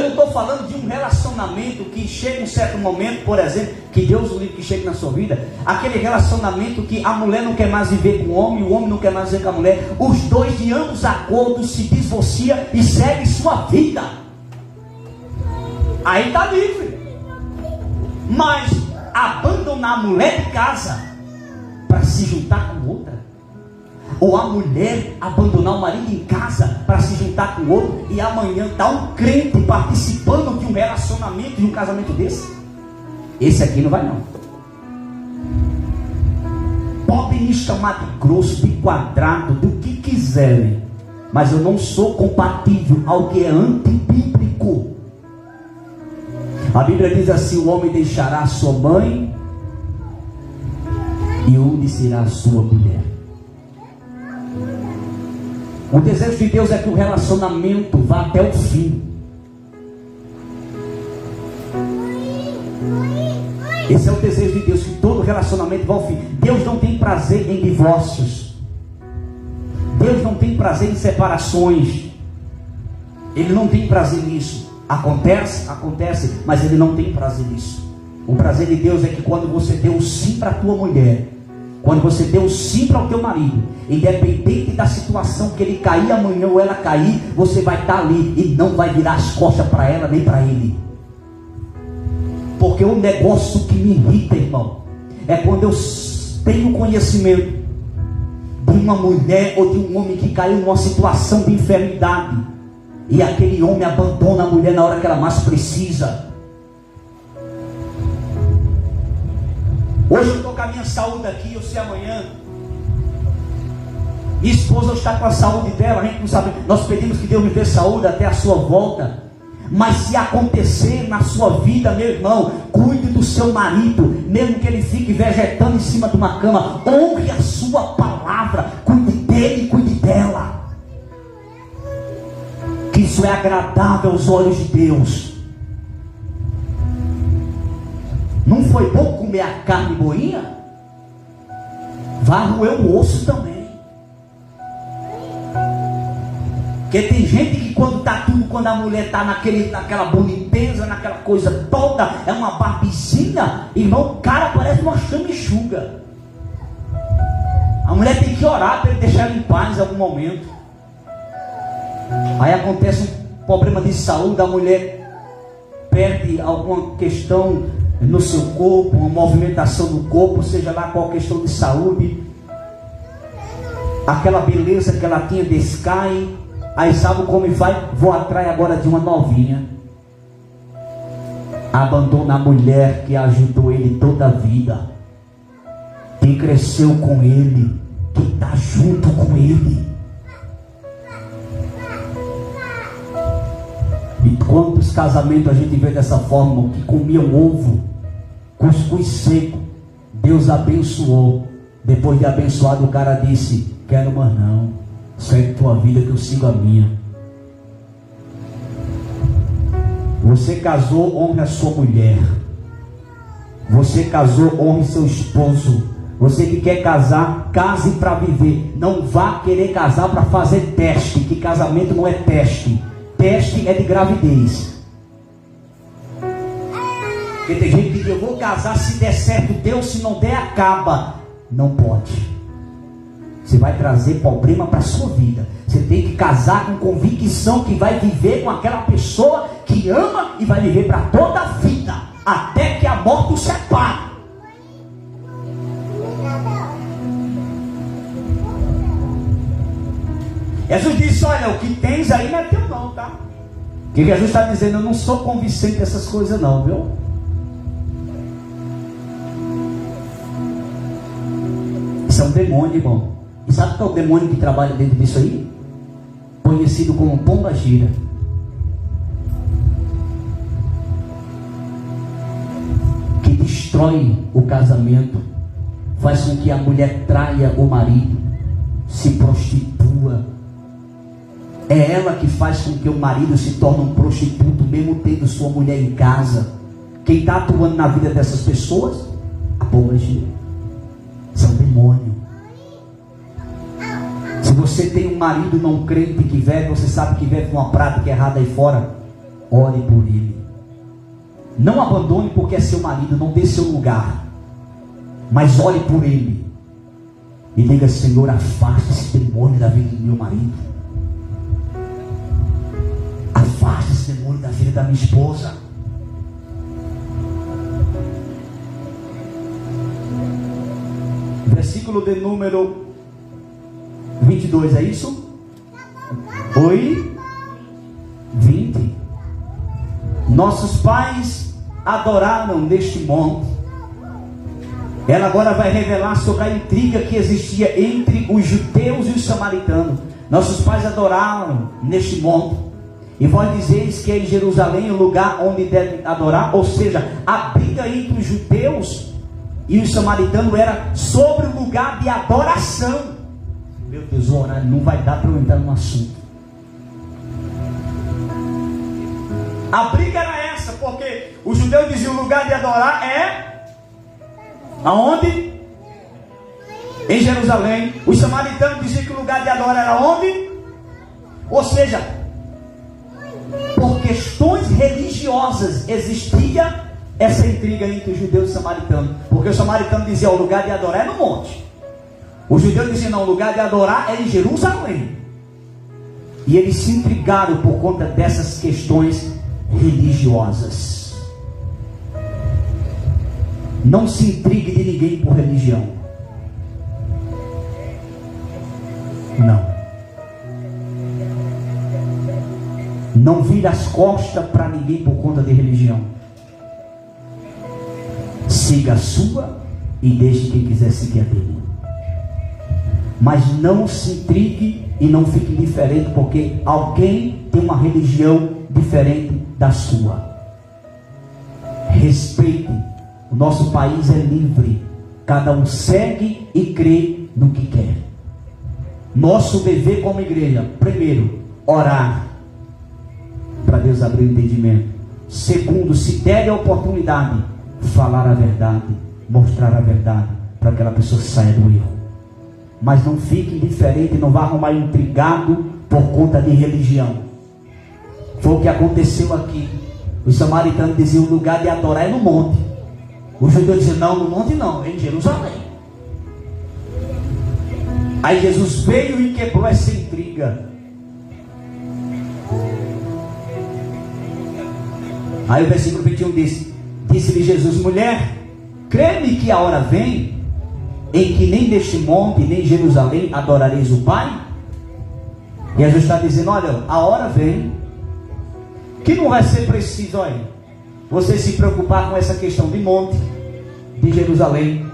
estou falando de um relacionamento que chega em um certo momento, por exemplo, que Deus o livre que chega na sua vida, aquele relacionamento que a mulher não quer mais viver com o homem não quer mais viver com a mulher, os dois de ambos acordos se divorciam e seguem sua vida. Aí está livre. Mas abandonar a mulher de casa para se juntar com outra, ou a mulher abandonar o marido em casa para se juntar com o outro, e amanhã está um crente participando de um relacionamento, de um casamento desse. Esse aqui não vai não. Podem me chamar de grosso, de quadrado, do que quiserem, mas eu não sou compatível ao que é antibíblico. A Bíblia diz assim: o homem deixará a sua mãe e une será a sua mulher. O desejo de Deus é que o relacionamento vá até o fim. Esse é o desejo de Deus, que todo relacionamento vá ao fim. Deus não tem prazer em divórcios. Deus não tem prazer em separações. Ele não tem prazer nisso. Acontece, mas Ele não tem prazer nisso. O prazer de Deus é que quando você deu sim para a tua mulher, quando você deu sim para o teu marido, independente da situação que ele cair amanhã ou ela cair, você vai estar ali e não vai virar as costas para ela nem para ele. Porque o negócio que me irrita, irmão, é quando eu tenho conhecimento de uma mulher ou de um homem que caiu numa situação de enfermidade, e aquele homem abandona a mulher na hora que ela mais precisa. Hoje eu estou com a minha saúde aqui, eu sei amanhã. Minha esposa está com a saúde dela, a gente não sabe. Nós pedimos que Deus me dê saúde até a sua volta. Mas se acontecer na sua vida, meu irmão, cuide do seu marido, mesmo que ele fique vegetando em cima de uma cama. Honre a sua palavra, cuide dele e cuide dela. Que isso é agradável aos olhos de Deus. Não foi bom comer a carne boinha? Vai roer o osso também. Porque tem gente que quando a mulher está naquela boniteza, naquela coisa toda, é uma barbicinha, irmão, o cara parece uma chamichuga. A mulher tem que orar para ele deixar ele em paz em algum momento. Aí acontece um problema de saúde, a mulher perde alguma questão no seu corpo, uma movimentação do corpo, seja lá qual questão de saúde, aquela beleza que ela tinha descai. Aí sabe como faz? Vou atrás agora de uma novinha. Abandona a mulher que ajudou ele toda a vida, que cresceu com ele, que está junto com ele. Quantos casamentos a gente vê dessa forma, que comiam ovo, cuscuz seco, Deus abençoou. Depois de abençoado, o cara disse: quero mais não, segue tua vida que eu sigo a minha. Você casou, honre a sua mulher. Você casou, honre seu esposo. Você que quer casar, case para viver. Não vá querer casar para fazer teste, que casamento não é teste. Teste é de gravidez. Porque tem gente que diz: eu vou casar, se der certo Deus, se não der acaba. Não pode. Você vai trazer problema para a sua vida. Você tem que casar com convicção que vai viver com aquela pessoa que ama e vai viver para toda a vida, até que a morte o separe. Jesus disse: olha, o que tens aí não é teu não, tá? O que Jesus está dizendo? Eu não sou convincente dessas coisas não, viu? Isso é um demônio, irmão. E sabe qual é o demônio que trabalha dentro disso aí? Conhecido como pomba gira. Que destrói o casamento, faz com que a mulher traia o marido, se prostitua. É ela que faz com que o marido se torne um prostituto, mesmo tendo sua mulher em casa. Quem está atuando na vida dessas pessoas? A pomba gira. Isso é um demônio. Se você tem um marido não crente que vive, você sabe que vive com uma prática errada aí fora, ore por ele. Não abandone porque é seu marido, não dê seu lugar, mas ore por ele e diga: Senhor, afaste esse demônio da vida do meu marido, afaste esse demônio da vida da minha esposa. Versículo de número 22, é isso? Oi? 20. Nossos pais adoraram neste monte. Ela agora vai revelar sobre a intriga que existia entre os judeus e os samaritanos. Nossos pais adoraram neste monte. E vós dizeis que é em Jerusalém o lugar onde devem adorar. Ou seja, a briga entre os judeus e os samaritanos era sobre o lugar de adoração. Meu Deus, o horário não vai dar para eu entrar no assunto. A briga era essa, porque os judeus diziam: o lugar de adorar é aonde? Em Jerusalém. Os samaritanos diziam que o lugar de adorar era onde? Ou seja, por questões religiosas existia essa intriga entre os judeus e os samaritanos. Porque os samaritanos diziam: o lugar de adorar é no monte. Os judeus diziam: não, o lugar de adorar é em Jerusalém. E eles se intrigaram por conta dessas questões religiosas. Não se intrigue de ninguém por religião. Não. Não vire as costas para ninguém por conta de religião. Siga a sua e deixe quem quiser seguir a dele. Mas não se intrigue e não fique indiferente porque alguém tem uma religião diferente da sua. Respeite. O nosso país é livre. Cada um segue e crê no que quer. Nosso dever como igreja: primeiro, orar para Deus abrir o entendimento. Segundo, se der a oportunidade, falar a verdade, mostrar a verdade, para que aquela pessoa saia do erro. Mas não fique indiferente, não vá arrumar intrigado por conta de religião. Foi o que aconteceu aqui. Os samaritanos diziam: o lugar de adorar é no monte. Os judeus diziam: não, no monte não, é em Jerusalém. Aí Jesus veio e quebrou essa intriga. Aí o versículo 21 diz: disse-lhe Jesus: mulher, crê-me que a hora vem em que nem neste monte, nem em Jerusalém adorareis o Pai? E Jesus está dizendo: olha, a hora vem que não vai ser preciso, olha, você se preocupar com essa questão de monte, de Jerusalém,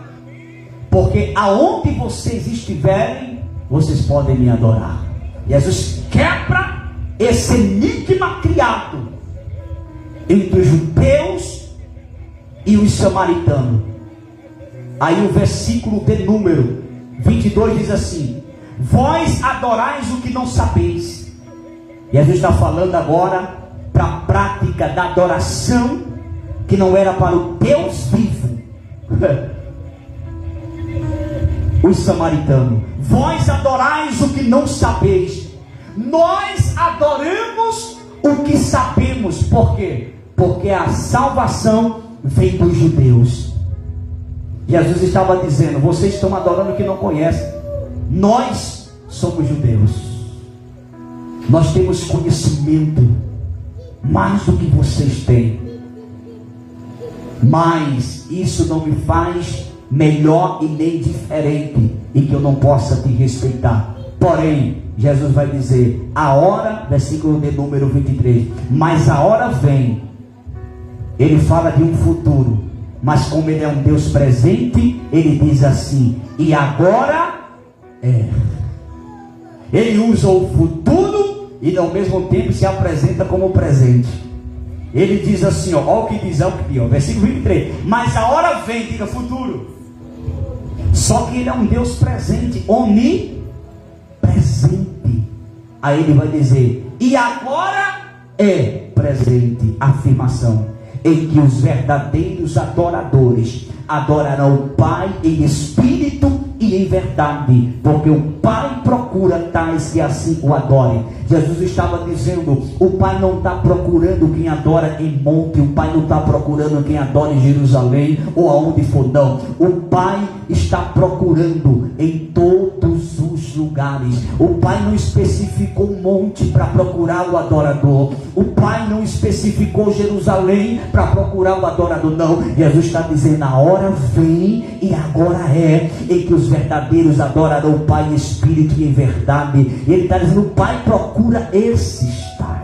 porque aonde vocês estiverem, vocês podem me adorar. Jesus quebra esse enigma criado entre os judeus e os samaritanos. Aí o versículo de número 22 diz assim: vós adorais o que não sabeis. E a gente está falando agora para a prática da adoração, que não era para o Deus vivo. Os samaritanos: vós adorais o que não sabeis. Nós adoramos o que sabemos. Por quê? Porque a salvação vem dos judeus. Jesus estava dizendo: vocês estão adorando o que não conhecem. Nós somos judeus. Nós temos conhecimento mais do que vocês têm. Mas isso não me faz melhor e nem diferente, e que eu não possa te respeitar. Porém, Jesus vai dizer: a hora, versículo de número 23, mas a hora vem. Ele fala de um futuro, mas como ele é um Deus presente, ele diz assim: e agora é. Ele usa o futuro e ao mesmo tempo se apresenta como presente. Ele diz assim, ó, olha o que diz, versículo 23, mas a hora vem, diga futuro. Só que ele é um Deus presente, onipresente. Aí ele vai dizer: e agora é presente, afirmação, em que os verdadeiros adoradores adorarão o Pai em espírito e em verdade, porque o Pai procura tais que assim o adorem. Jesus estava dizendo: o Pai não está procurando quem adora em monte, o Pai não está procurando quem adora em Jerusalém ou aonde for, não. O Pai está procurando em todos os lugares. O Pai não especificou um monte para procurar o adorador. O Pai não especificou Jerusalém para procurar o adorador, não. Jesus está dizendo: a hora vem e agora é, em que os verdadeiros adorarão o Pai em espírito e em verdade. E ele está dizendo: o Pai procura esses tais.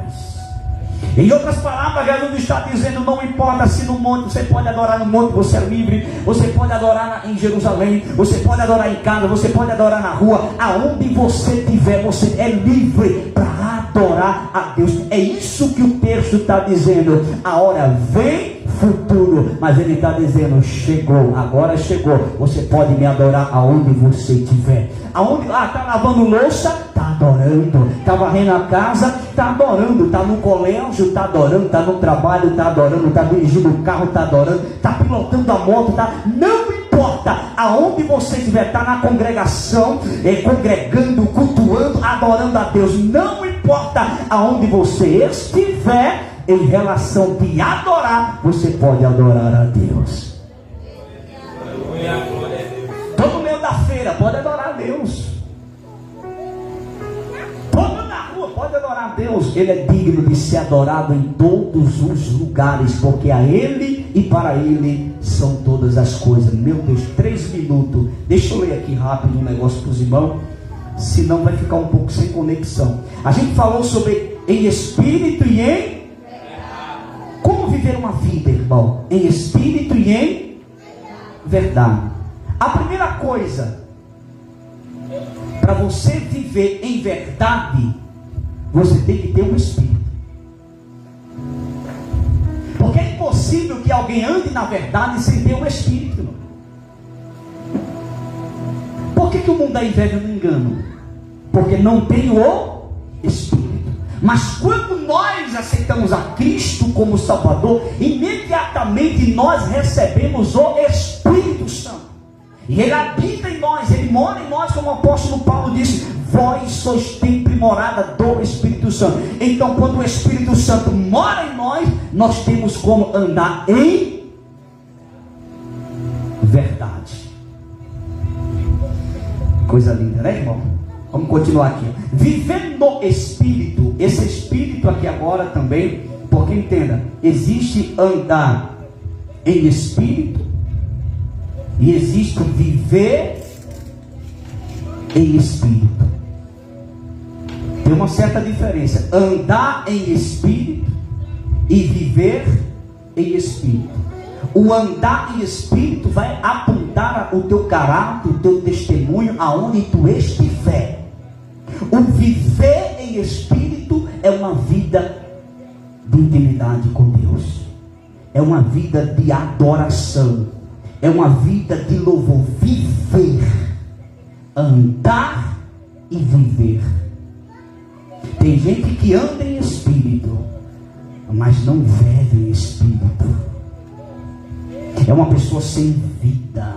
Em outras palavras, Jesus está dizendo: não importa se no monte, você pode adorar no monte, você é livre. Você pode adorar em Jerusalém, você pode adorar em casa, você pode adorar na rua. Aonde você estiver, você é livre para adorar a Deus. É isso que o texto está dizendo. A hora vem, futuro, mas ele está dizendo: chegou, agora chegou. Você pode me adorar aonde você estiver. Aonde? Está lavando louça, está adorando. Está varrendo a casa, está adorando. Está no colégio, está adorando. Está no trabalho, está adorando. Está dirigindo o carro, está adorando. Está pilotando a moto, está. Não importa aonde você estiver, está na congregação, congregando, cultuando, adorando a Deus. Não importa aonde você estiver, em relação de adorar, você pode adorar a Deus. Todo meio da feira pode adorar a Deus. Todo na rua pode adorar a Deus. Ele é digno de ser adorado em todos os lugares, porque a Ele e para Ele são todas as coisas. Meu Deus, 3 minutos. Deixa eu ler aqui rápido um negócio para os irmãos, senão vai ficar um pouco sem conexão. A gente falou sobre em espírito e em como viver uma vida, irmão, em espírito e em verdade. A primeira coisa, para você viver em verdade, você tem que ter um espírito. Porque é impossível que alguém ande na verdade sem ter um espírito, irmão. Por que o mundo da inveja não engana? Porque não tem o espírito. Mas quando nós aceitamos a Cristo como Salvador, imediatamente nós recebemos o Espírito Santo. E Ele habita em nós, Ele mora em nós, como o apóstolo Paulo disse: vós sois templo e morada do Espírito Santo. Então, quando o Espírito Santo mora em nós, nós temos como andar em verdade. Coisa linda, né, irmão? Vamos continuar aqui. Viver no Espírito. Esse Espírito aqui agora também, porque entenda, existe andar em Espírito e existe viver em Espírito. Tem uma certa diferença. Andar em Espírito e viver em Espírito. O andar em Espírito vai apontar o teu caráter, o teu testemunho aonde tu estiver. O viver em Espírito é uma vida de intimidade com Deus. É uma vida de adoração. É uma vida de louvor. Viver. Andar e viver. Tem gente que anda em espírito, mas não vive em espírito. É uma pessoa sem vida.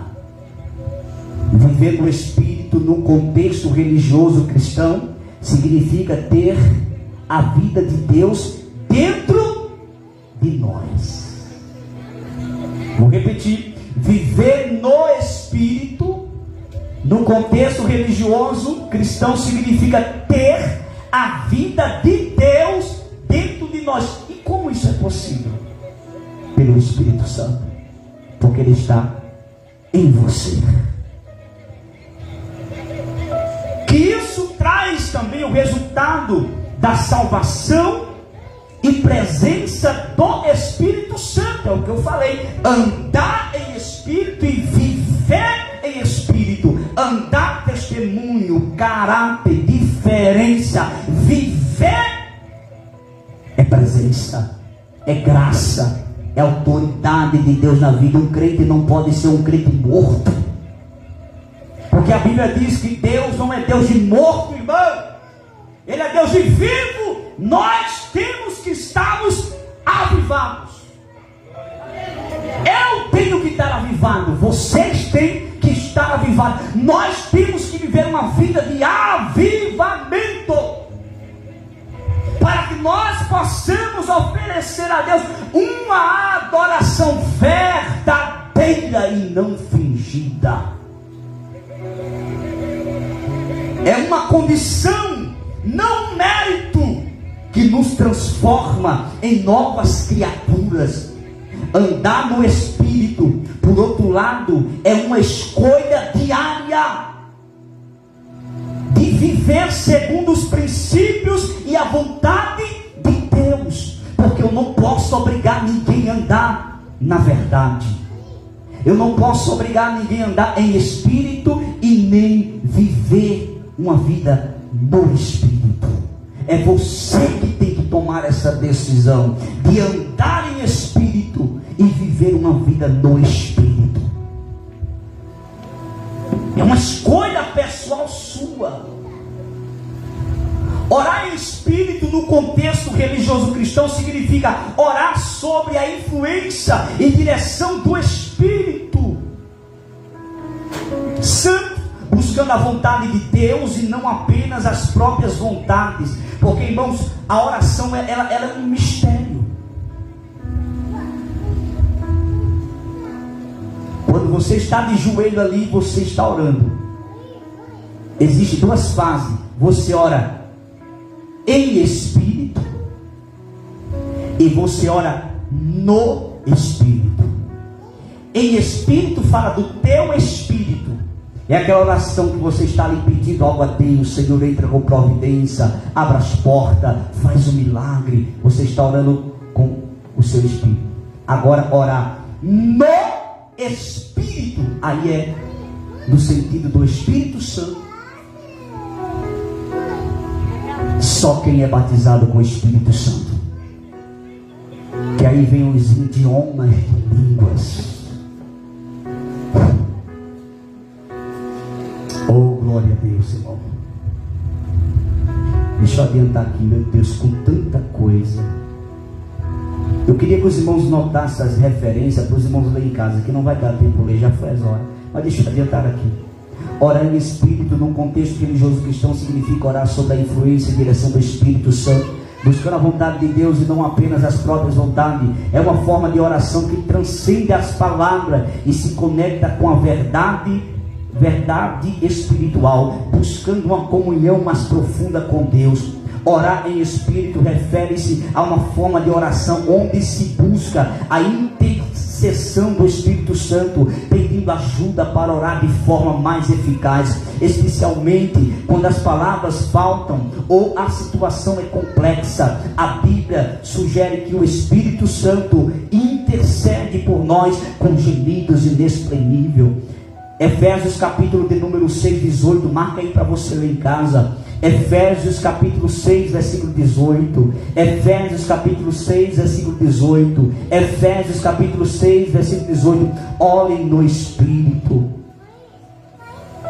Viver no espírito no contexto religioso cristão significa ter a vida de Deus dentro de nós. Vou repetir: viver no espírito no contexto religioso cristão significa ter a vida de Deus dentro de nós. E como isso é possível? Pelo Espírito Santo, porque Ele está em você. Que isso traz também o resultado da salvação e presença do Espírito Santo. É o que eu falei: andar em espírito e viver em espírito. Andar, testemunho, caráter, diferença. Viver é presença, é graça, é autoridade de Deus na vida. Um crente não pode ser um crente morto, porque a Bíblia diz que Deus não é Deus de morto, irmão. Ele é Deus de vivo. Nós temos que estarmos avivados. Eu tenho que estar avivado. Vocês têm que estar avivados. Nós temos que viver uma vida de avivamento, para que nós possamos oferecer a Deus uma adoração verdadeira e não fingida. É uma condição, não um mérito, que nos transforma em novas criaturas. Andar no Espírito, por outro lado, é uma escolha diária de viver segundo os princípios e a vontade de Deus, porque eu não posso obrigar ninguém a andar na verdade. Eu não posso obrigar ninguém a andar em espírito e nem viver uma vida no Espírito. É você que tem que tomar essa decisão de andar em espírito e viver uma vida no Espírito. É uma escolha pessoal sua. Orar em espírito no contexto religioso cristão significa orar sobre a influência e direção do Espírito Santo, buscando a vontade de Deus e não apenas as próprias vontades. Porque, irmãos, a oração ela é um mistério. Quando você está de joelho ali, você está orando. Existem duas fases. Você ora em espírito e você ora no Espírito. Em espírito fala do teu espírito. É aquela oração que você está ali pedindo algo a Deus. Senhor, entra com providência, abra as portas, faz um milagre. Você está orando com o seu espírito. Agora, orar no Espírito, aí é no sentido do Espírito Santo. Só quem é batizado com o Espírito Santo, que aí vem os idiomas de línguas. Oh, glória a Deus, irmão. Deixa eu adiantar aqui, meu Deus, com tanta coisa. Eu queria que os irmãos notassem as referências para os irmãos lerem em casa, que não vai dar tempo ler, já foi as horas. Mas deixa eu adiantar aqui. Orar em espírito num contexto religioso cristão significa orar sob a influência e direção do Espírito Santo, buscando a vontade de Deus e não apenas as próprias vontades. É uma forma de oração que transcende as palavras e se conecta com a verdade espiritual, buscando uma comunhão mais profunda com Deus. Orar em espírito refere-se a uma forma de oração onde se busca a intercessão do Espírito Santo, pedindo ajuda para orar de forma mais eficaz, especialmente quando as palavras faltam ou a situação é complexa. A Bíblia sugere que o Espírito Santo intercede por nós com gemidos inexprimíveis. Efésios capítulo de número 6, 18, marca aí para você ler em casa. Efésios capítulo 6, versículo 18. Efésios capítulo 6, versículo 18. Efésios capítulo 6, versículo 18. Olhem no Espírito.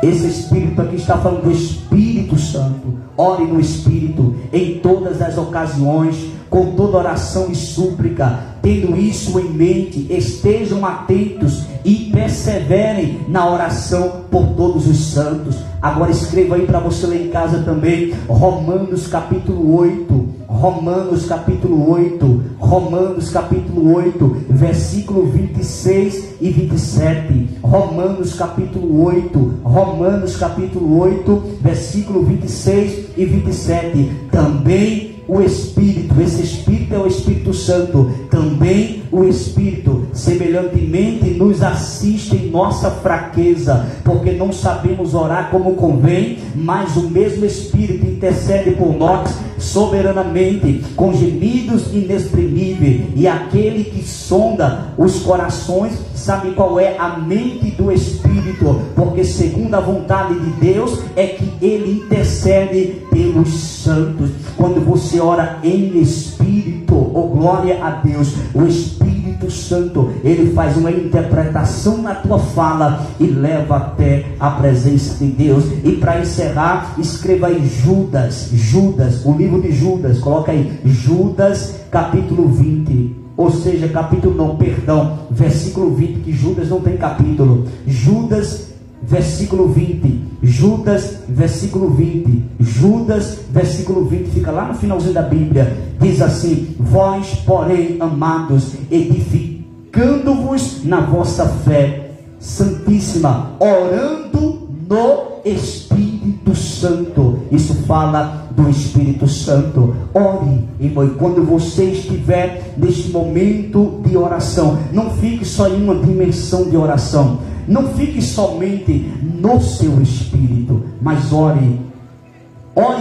Esse Espírito aqui está falando do Espírito Santo. Ore no Espírito em todas as ocasiões, com toda oração e súplica. Tendo isso em mente, estejam atentos e perseverem na oração por todos os santos. Agora escreva aí para você ler em casa também, Romanos capítulo 8. Romanos capítulo 8. Romanos capítulo 8, versículo 26 e 27. Romanos capítulo 8. Romanos capítulo 8, versículo 26 e 27. Também o Espírito, esse Espírito é o Espírito Santo, também o Espírito semelhantemente nos assiste em nossa fraqueza, porque não sabemos orar como convém, mas o mesmo Espírito intercede por nós soberanamente, com gemidos inexprimíveis, e aquele que sonda os corações sabe qual é a mente do Espírito, porque segundo a vontade de Deus é que Ele intercede pelos santos. Quando você ora em Espírito, oh glória a Deus, o Espírito Santo, Ele faz uma interpretação na tua fala e leva até a presença de Deus. E para encerrar, escreva aí Judas, o livro de Judas, coloca aí Judas capítulo 20. Ou seja, versículo 20, que Judas não tem capítulo. Judas, versículo 20. Judas, versículo 20. Judas, versículo 20. Fica lá no finalzinho da Bíblia. Diz assim: vós, porém, amados, edificando-vos na vossa fé santíssima, orando no Espírito Santo. Isso fala do Espírito Santo. Ore, irmão, e quando você estiver neste momento de oração, não fique só em uma dimensão de oração, não fique somente no seu espírito, mas ore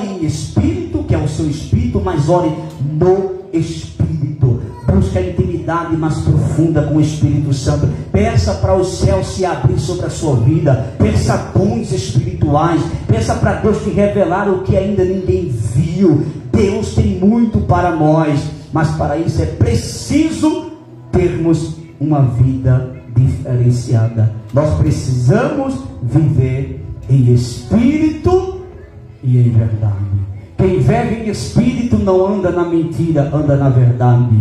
em espírito, que é o seu espírito, mas ore no Espírito. Busque a intimidade mais profunda com o Espírito Santo. Peça para o céu se abrir sobre a sua vida. Peça dons espirituais. Peça para Deus te revelar o que ainda ninguém viu. Deus tem muito para nós, mas para isso é preciso termos uma vida diferenciada. Nós precisamos viver em espírito e em verdade. Quem vive em espírito não anda na mentira, anda na verdade.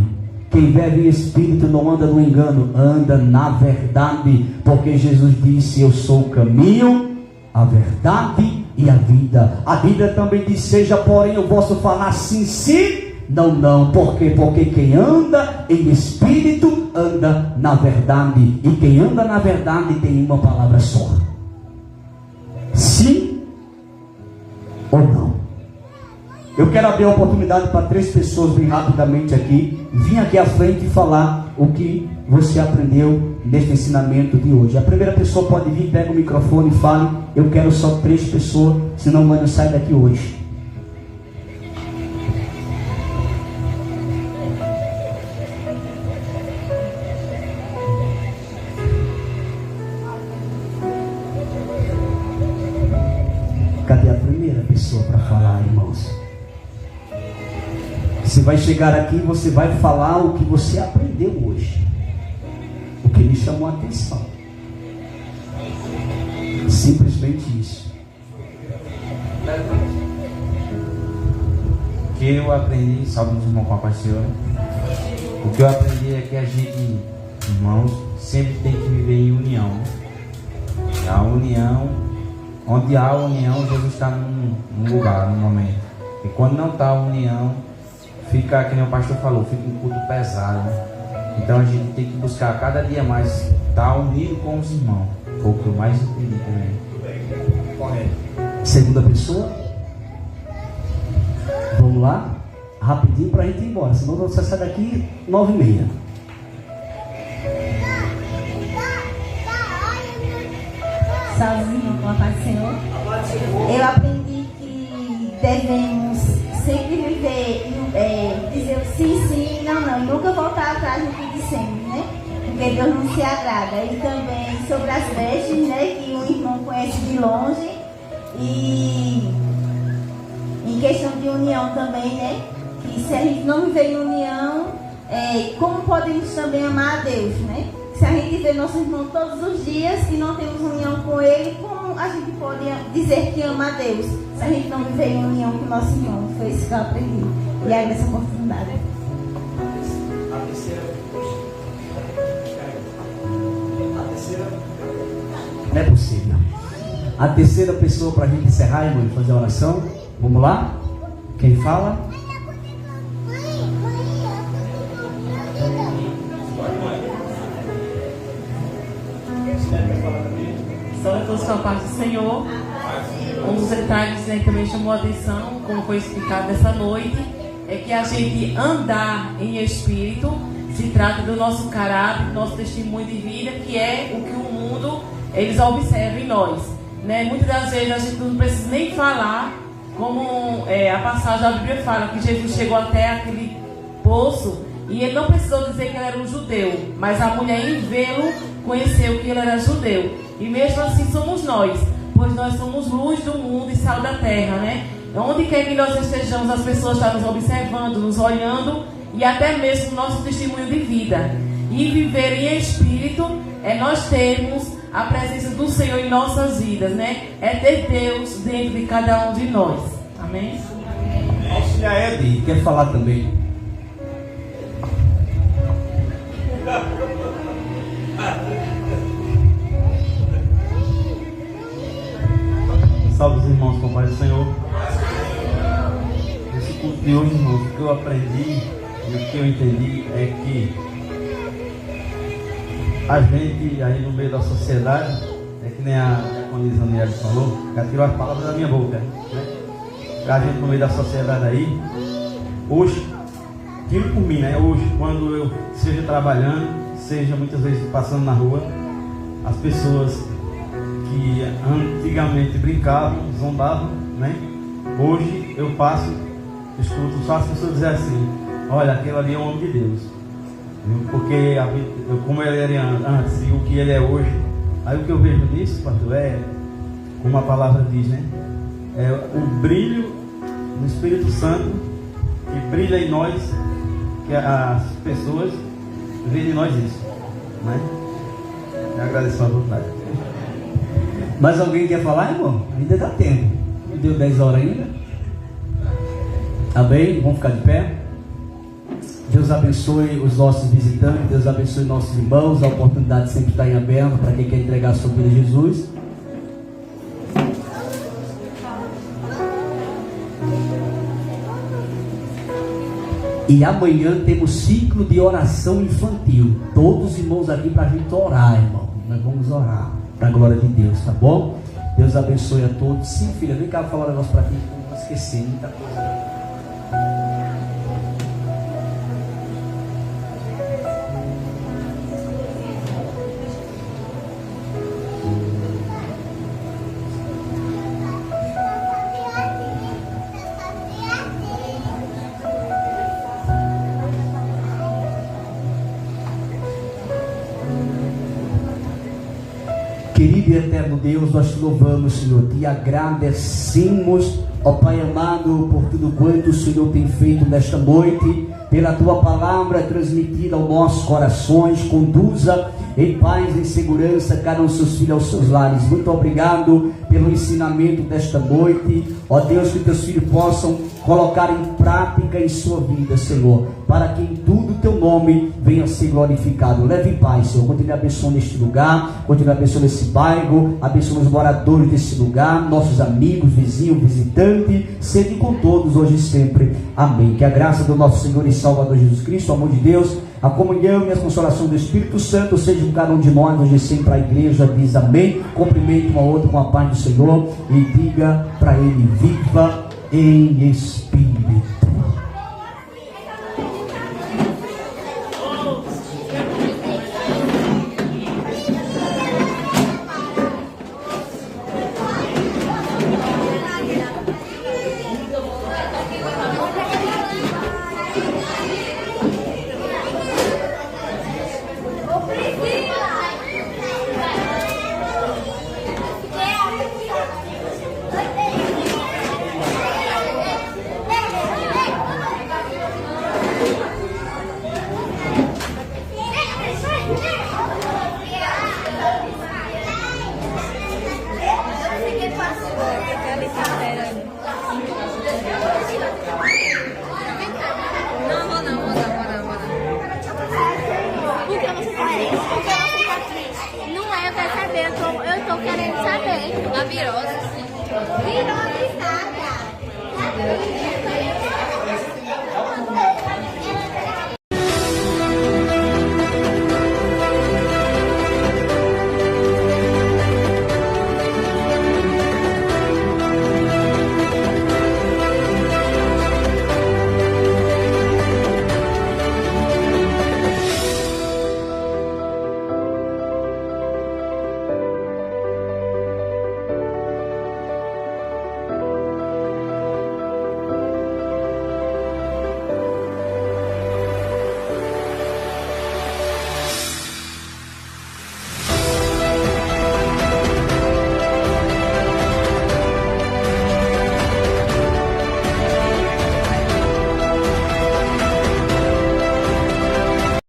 Quem vive em espírito não anda no engano, anda na verdade. Porque Jesus disse: eu sou o caminho, a verdade e a vida. A Bíblia também diz: seja porém o vosso falar sim, sim, não, não. Por quê? Porque quem anda em espírito anda na verdade. E quem anda na verdade tem uma palavra só: sim ou não. Eu quero abrir a oportunidade para 3 pessoas bem rapidamente aqui. Vim aqui à frente e falar o que você aprendeu neste ensinamento de hoje. A primeira pessoa pode vir, pega o microfone e fale. Eu quero só 3 pessoas, senão o mano sai daqui hoje. Cadê a primeira pessoa para falar, irmãos? Você vai chegar aqui e você vai falar o que você aprendeu hoje, o que lhe chamou a atenção. Simplesmente isso. O que eu aprendi, salve meus irmãos com a paz do Senhor. O que eu aprendi é que a gente, irmãos, sempre tem que viver em união. A união, onde há união, Jesus está num lugar, num momento. E quando não está a união, fica, que nem o pastor falou, fica um culto pesado. Então a gente tem que buscar cada dia mais estar unido com os irmãos. Foi o que eu mais entendi também. Correto. Segunda pessoa. Vamos lá, rapidinho para a gente ir embora, senão você sai daqui 9h30. Salve, irmão, com a paz do Senhor. Eu aprendi que devemos sempre viver, dizer sim, sim, não, não, e nunca voltar atrás do que dissemos, né? Porque Deus não se agrada. E também sobre as vestes, né? Que o irmão conhece de longe. E em questão de união também, né? Que se a gente não viver em união, como podemos também amar a Deus, né? Se a gente vê nosso irmão todos os dias e não temos união com ele, como a gente pode dizer que ama a Deus? Se a gente não viver em união com o nosso irmão. Foi isso que eu aprendi. E aí, nessa oportunidade. A terceira. Não é possível. A terceira pessoa para a gente encerrar, irmão, e fazer a oração. Vamos lá? Quem fala? Só todos com a paz do Senhor. Um dos detalhes, né, que também chamou a atenção, como foi explicado essa noite, é que a gente andar em espírito se trata do nosso caráter, do nosso testemunho de vida, que é o que o mundo eles observam em nós, né? Muitas das vezes a gente não precisa nem falar, como a passagem da Bíblia fala, que Jesus chegou até aquele poço e ele não precisou dizer que ele era um judeu, mas a mulher em vê-lo conheceu que ele era judeu. E mesmo assim somos nós, pois nós somos luz do mundo e sal da terra, né? Onde quer que nós estejamos, as pessoas estão nos observando, nos olhando e até mesmo o nosso testemunho de vida. E viver em espírito é nós termos a presença do Senhor em nossas vidas, né? É ter Deus dentro de cada um de nós. Amém? Auxiliar Ed, quer falar também? Salve os irmãos com a paz do Senhor. Esse culto de hoje, irmãos, o que eu aprendi e o que eu entendi é que a gente aí no meio da sociedade, é que nem a Isaniel falou, ela tirou as palavras da minha boca, né? A gente no meio da sociedade aí, hoje, tiro por mim, né? Hoje, quando eu seja trabalhando, seja muitas vezes passando na rua, as pessoas que antigamente brincavam, zombavam, né? Hoje eu passo, escuto só as pessoas dizer assim: olha, aquele ali é um homem de Deus, viu? Porque como ele era antes e o que ele é hoje, aí o que eu vejo nisso, pastor, é como a palavra diz, né? É o brilho do Espírito Santo que brilha em nós, que as pessoas veem em nós isso, né? Eu agradeço a vontade. Mais alguém quer falar, irmão? Ainda dá tempo. Não deu 10 horas ainda? Amém? Vamos ficar de pé? Deus abençoe os nossos visitantes, Deus abençoe nossos irmãos. A oportunidade sempre está em aberto para quem quer entregar a sua vida a Jesus. E amanhã temos ciclo de oração infantil. Todos os irmãos aqui para a gente orar, irmão. Nós vamos orar para a glória de Deus, tá bom? Deus abençoe a todos. Sim, filha, vem cá falar um negócio para ti, não esquecer muita coisa. Querido e eterno Deus, nós te louvamos, Senhor, te agradecemos, ó Pai amado, por tudo quanto o Senhor tem feito nesta noite, pela tua palavra transmitida aos nossos corações. Conduza em paz, em segurança cada um dos seus filhos aos seus lares. Muito obrigado pelo ensinamento desta noite, ó Deus, que teus filhos possam colocar em prática em sua vida, Senhor, para que em tudo o teu nome venha a ser glorificado. Leve em paz, Senhor. Continue abençoando este lugar, continue abençoando esse bairro, abençoando os moradores desse lugar, nossos amigos, vizinhos, visitantes, sede com todos hoje e sempre. Amém. Que a graça do nosso Senhor e Salvador Jesus Cristo, o amor de Deus, a comunhão e a consolação do Espírito Santo seja com cada um de nós hoje e sempre. A igreja diz amém. Cumprimente uma outra com a paz do Senhor e diga para ele: viva em espírito. Tira